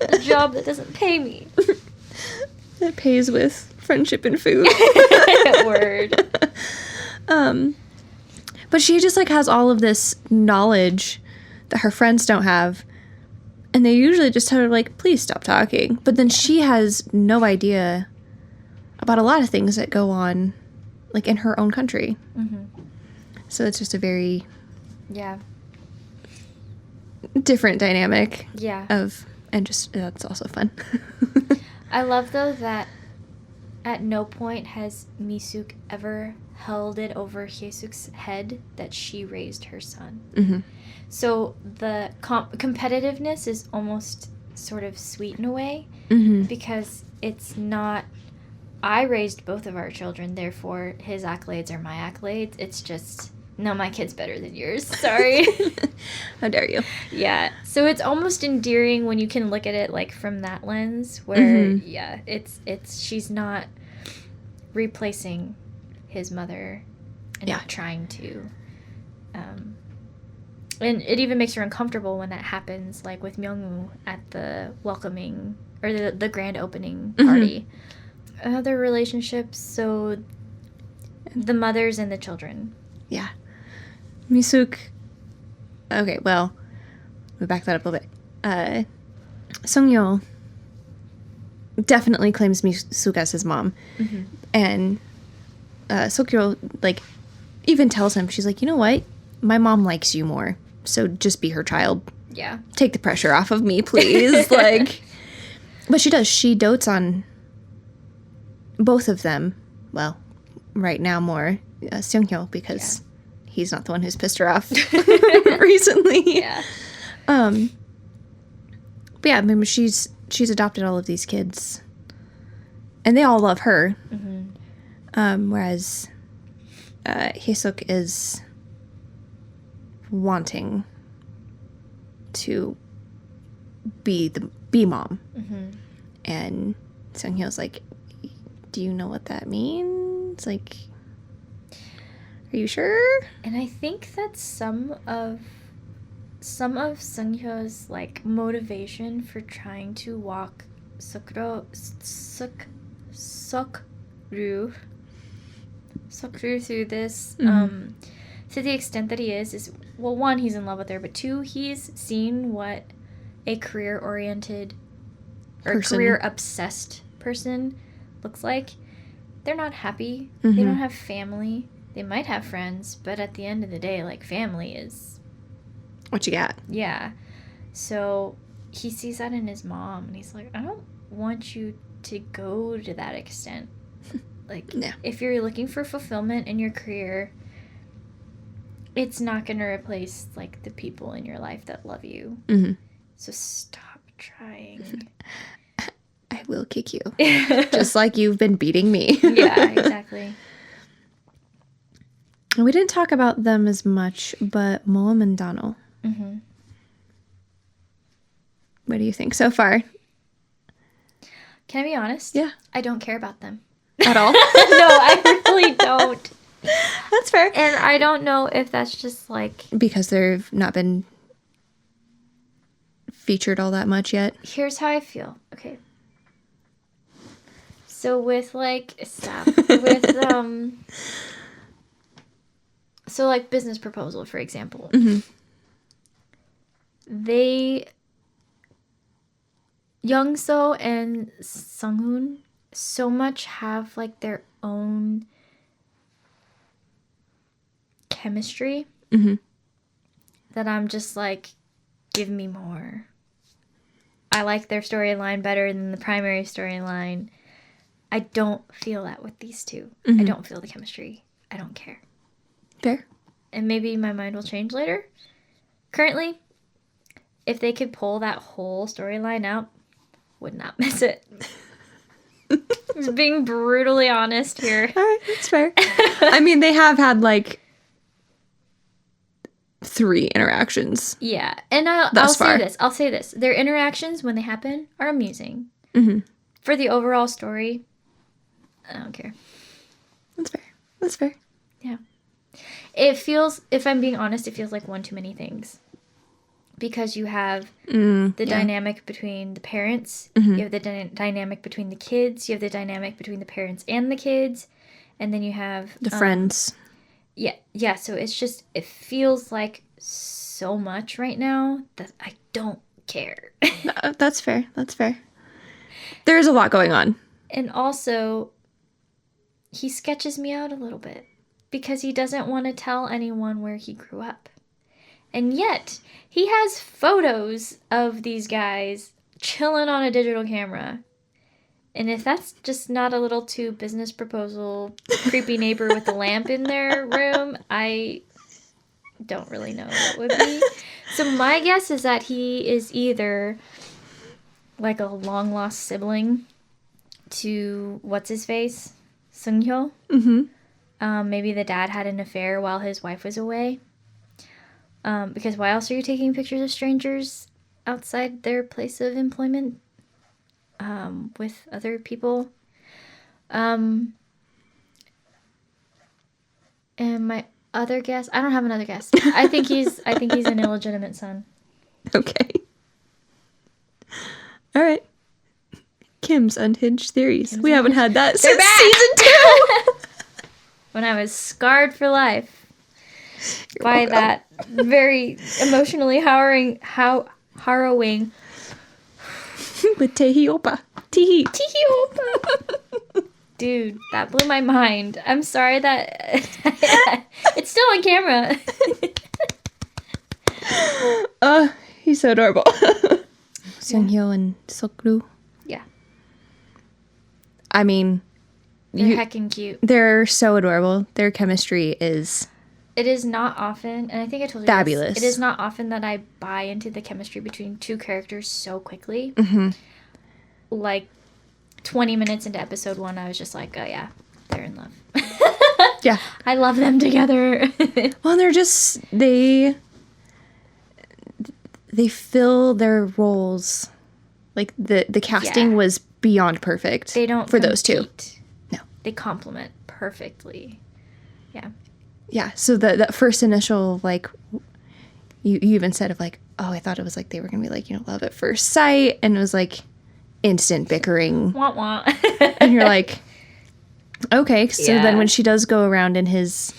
A job that doesn't pay me. That pays with friendship and food. Word. But she just like has all of this knowledge that her friends don't have. And they usually just tell her like, please stop talking. But then she has no idea about a lot of things that go on like in her own country. Mm-hmm. So it's just a very different dynamic of, and just that's also fun. I love though that at no point has Misuk ever held it over Hyesuk's head that she raised her son. Mm-hmm. So the competitiveness is almost sort of sweet in a way, because it's not, I raised both of our children, therefore his accolades are my accolades. It's just, no, my kid's better than yours. Sorry. How dare you? Yeah. So it's almost endearing when you can look at it like from that lens where, it's she's not replacing his mother and not trying to. And it even makes her uncomfortable when that happens, like with Myungwoo at the welcoming or the grand opening party. Other relationships, so the mothers and the children. Yeah. Misuk. Okay, well, let me back that up a little bit. SeungHyo definitely claims Misuk as his mom. Mm-hmm. And SeokRyu, like, even tells him, she's like, you know what? My mom likes you more, so just be her child. Yeah. Take the pressure off of me, please. Like, but she does. She dotes on both of them. Well, right now more SeungHyo, because he's not the one who's pissed her off recently. Yeah. But yeah, I mean, she's adopted all of these kids, and they all love her. Mm-hmm. Whereas Hyesuk is wanting to be mom, and SeungHyo's like, do you know what that means? Like, are you sure? And I think that some of SeungHyo's like motivation for trying to walk SeokRyu through this, to the extent that he is well, one, he's in love with her, but two, he's seen what a career-oriented or career-obsessed person looks like. They're not happy. Mm-hmm. They don't have family. They might have friends, but at the end of the day, like, family is what you got. Yeah. So he sees that in his mom, and he's like, I don't want you to go to that extent. Like, if you're looking for fulfillment in your career, it's not going to replace, like, the people in your life that love you. Mm-hmm. So stop trying. I will kick you. Just like you've been beating me. Yeah, exactly. We didn't talk about them as much, but Moam and Dano. Mm-hmm. What do you think so far? Can I be honest? Yeah. I don't care about them. At all? No, I really don't. That's fair. And I don't know if that's just like... because they've not been featured all that much yet. Here's how I feel. Okay. So with like... Stop. With, so like Business Proposal, for example. Mm-hmm. They... Youngso and Sunghoon so much have like their own chemistry that I'm just like, give me more. I like their storyline better than the primary storyline. I don't feel that with these two. I don't feel the chemistry. I don't care. Fair. And maybe my mind will change later. Currently, if they could pull that whole storyline out, would not miss it. Just being brutally honest here. All right, that's fair. I mean, they have had like 3 interactions. Yeah. And I'll say this. Their interactions, when they happen, are amusing. Mm-hmm. For the overall story, I don't care. That's fair. Yeah. It feels, if I'm being honest, it feels like one too many things. Because you have the dynamic between the parents, you have the dynamic between the kids, you have the dynamic between the parents and the kids, and then you have... The friends. Yeah, so it's just, it feels like so much right now that I don't care. That's fair. There's a lot going on. And also, he sketches me out a little bit because he doesn't want to tell anyone where he grew up. And yet, he has photos of these guys chilling on a digital camera. And if that's just not a little too business proposal, creepy neighbor with a lamp in their room, I don't really know what would be. So my guess is that he is either like a long-lost sibling to what's-his-face, SeungHyo. Mm-hmm. Maybe the dad had an affair while his wife was away. Because why else are you taking pictures of strangers outside their place of employment with other people? And my other guess, I don't have another guess. I think he's an illegitimate son. Okay. All right. Kim's unhinged theories. We haven't had that since season 2. When I was scarred for life. By that very emotionally harrowing with Tehi Opa. Tehi Opa. Dude, that blew my mind. I'm sorry that it's still on camera. He's so adorable. SeungHyo and SeokRyu. Yeah. I mean, they're heckin' cute. They're so adorable. Their chemistry is... It is not often, and I think I told you fabulous. This, it is not often that I buy into the chemistry between two characters so quickly. Mm-hmm. Like, 20 minutes into episode 1, I was just like, oh yeah, they're in love. Yeah. I love them together. Well, they're just, they fill their roles. Like, the casting was beyond perfect. They don't for those two. No. They complement perfectly. Yeah. Yeah, so that first initial, like, you even said of, like, oh, I thought it was, like, they were going to be, like, love at first sight, and it was, like, instant bickering. Wah, wah. And you're like, okay. So then when she does go around in his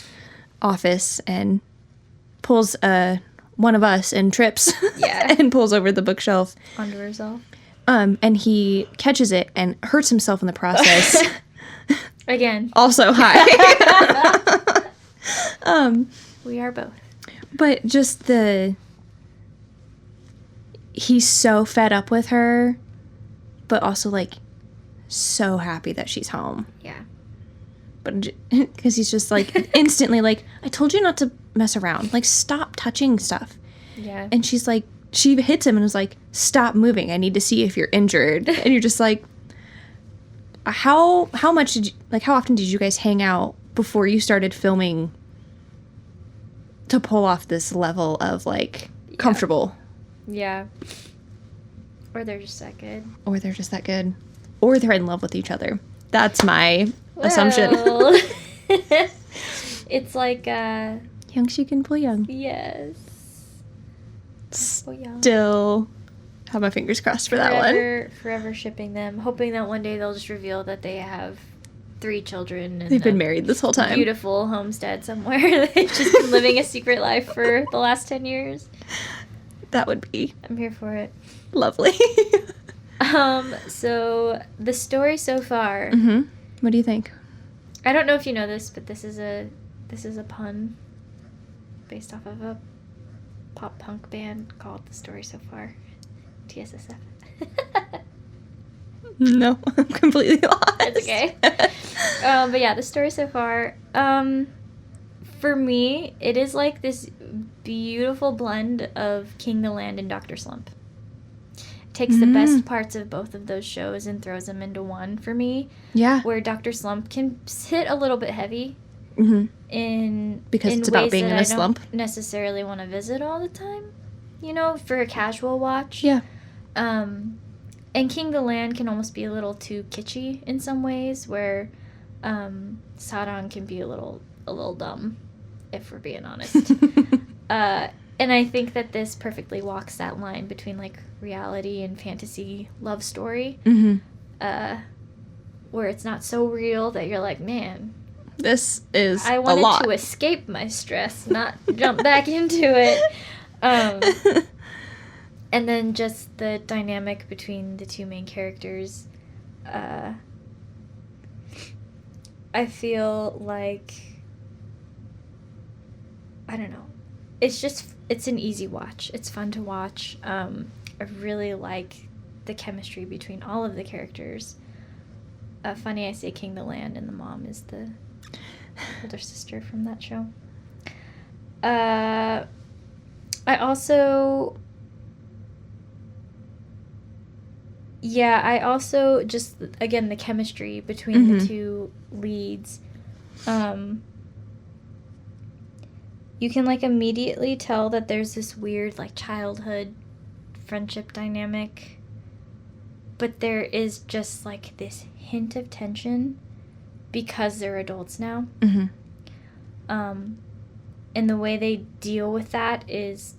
office and pulls one of us and trips and pulls over the bookshelf. Onto herself. And he catches it and hurts himself in the process. Again. Also, hi. We are both. But just he's so fed up with her, but also, like, so happy that she's home. Yeah. But because he's just, like, instantly like, I told you not to mess around. Like, stop touching stuff. Yeah. And she's like, she hits him and is like, stop moving. I need to see if you're injured. And you're just like, how much did you, like, how often did you guys hang out before you started filming to pull off this level of, like, comfortable? Yeah. Or they're just that good. Or they're just that good. Or they're in love with each other. That's my assumption. It's like, Young-sik and Bo-young. Yes. Still have my fingers crossed for that one. Forever shipping them. Hoping that one day they'll just reveal that they have 3 children. And they've been married this whole time. Beautiful homestead somewhere. They've just been living a secret life for the last 10 years. That would be... I'm here for it. Lovely. So the story so far. Mm-hmm. What do you think? I don't know if you know this, but this is a pun based off of a pop punk band called The Story So Far. TSSF. No, I'm completely lost. It's okay. But yeah, The Story So Far. For me, it is like this beautiful blend of King the Land and Dr. Slump. Takes the best parts of both of those shows and throws them into one for me. Yeah. Where Dr. Slump can hit a little bit heavy Because in it's about ways being that in I a slump. don't necessarily want to visit all the time, for a casual watch. Yeah. And King the Land can almost be a little too kitschy in some ways, where Sarang can be a little dumb, if we're being honest. And I think that this perfectly walks that line between like reality and fantasy love story, where it's not so real that you're like, man, this is I a wanted lot. to escape my stress, not jump back into it. And then just the dynamic between the two main characters. I feel like, I don't know. It's an easy watch. It's fun to watch. I really like the chemistry between all of the characters. Funny I say King the Land, and the mom is the older sister from that show. I also just, again, the chemistry between the two leads. You can like immediately tell that there's this weird like childhood friendship dynamic, but there is just like this hint of tension because they're adults now. And the way they deal with that is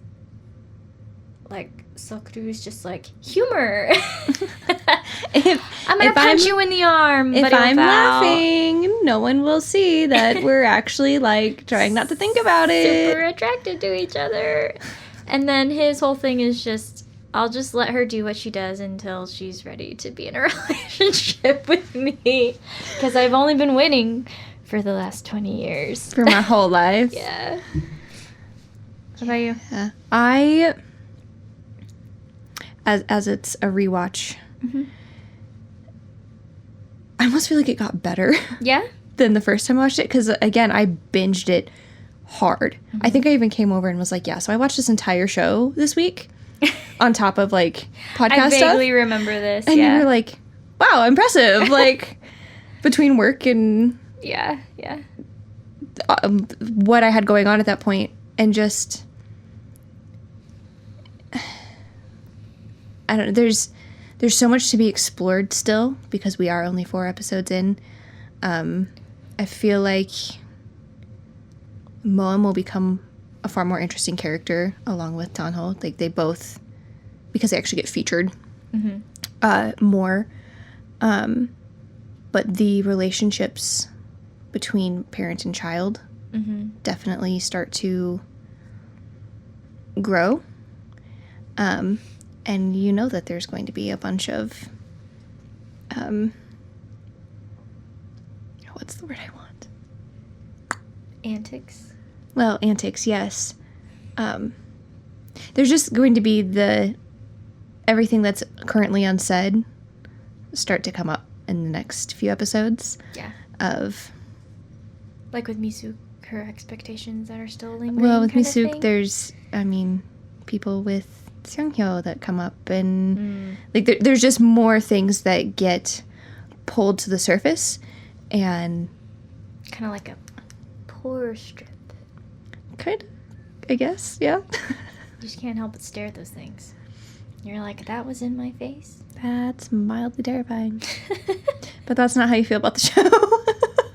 like SeokRyu is just like humor. I'm gonna punch you in the arm. If I'm laughing, no one will see that we're actually like trying not to think about it. Super attracted to each other. And then his whole thing is just, I'll just let her do what she does until she's ready to be in a relationship with me, because I've only been waiting for the last 20 years. For my whole life. Yeah. How about you? I, as it's a rewatch, I almost feel like it got better. Yeah? Than the first time I watched it, because again, I binged it hard. I think I even came over and was like, yeah, so I watched this entire show this week on top of like podcast stuff. I vaguely remember this. And you were like, wow, impressive. Like between work and yeah what I had going on at that point, and just I don't know, there's so much to be explored still, because we are only 4 episodes in. I feel like Moem will become a far more interesting character along with Tanho. Like they both, because they actually get featured more. But the relationships between parent and child definitely start to grow. And you know that there's going to be a bunch of what's the word I want? Antics. Well, antics, yes. There's just going to be everything that's currently unsaid start to come up in the next few episodes. Yeah. Of like with Misook, her expectations that are still lingering. Well, with Misook, there's, people with SeungHyo that come up, and like there's just more things that get pulled to the surface, and kind of like a pore strip. Kind of, I guess, yeah. You just can't help but stare at those things. You're like, that was in my face? That's mildly terrifying. But that's not how you feel about the show.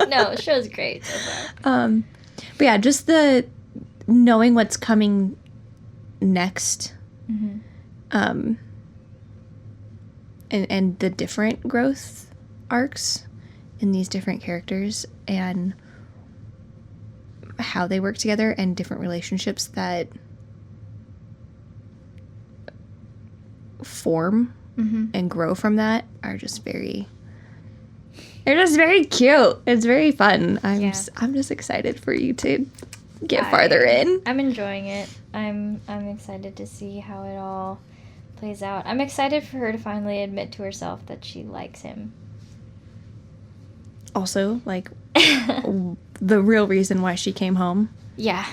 No, the show's great so far. But yeah, just the knowing what's coming next. And the different growth arcs in these different characters, and how they work together, and different relationships that form and grow from that are just they're just very cute. It's very fun. I'm just excited for you to get farther in. I'm enjoying it. I'm excited to see how it all plays out. I'm excited for her to finally admit to herself that she likes him. Also, like, the real reason why she came home. Yeah.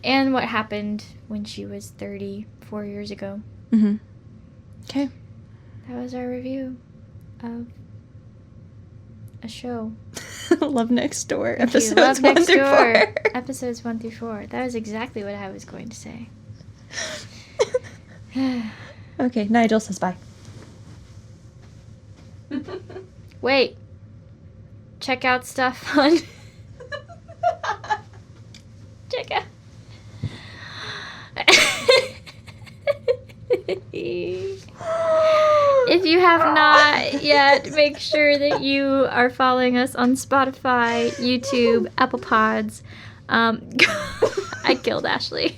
And what happened when she was 34 years ago. Okay. That was our review of a show. Love Next Door, Thank you. episodes Love 1 Next through Door, 4. episodes 1 through 4. That was exactly what I was going to say. Okay, Nigel says bye. Wait. Check out stuff on... Check out... If you have not yet, make sure that you are following us on Spotify, YouTube, Apple Pods. I killed Ashley.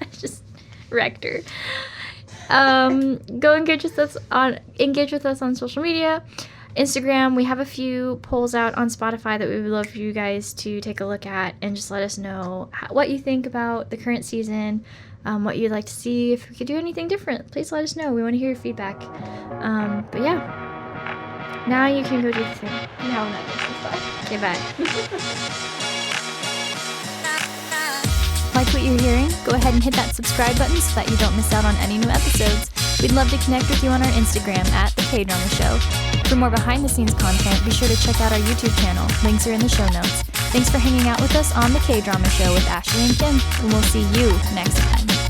I just wrecked her. Go engage with us on social media. Instagram, we have a few polls out on Spotify that we would love for you guys to take a look at and just let us know what you think about the current season, what you'd like to see. If we could do anything different, please let us know. We want to hear your feedback. But yeah, now you can go do the thing. Now I'm not going to bye. Okay, bye. Like what you're hearing? Go ahead and hit that subscribe button so that you don't miss out on any new episodes. We'd love to connect with you on our Instagram at the KDrama Show. For more behind-the-scenes content, be sure to check out our YouTube channel. Links are in the show notes. Thanks for hanging out with us on the KDrama Show with Ashley and Kim, and we'll see you next time.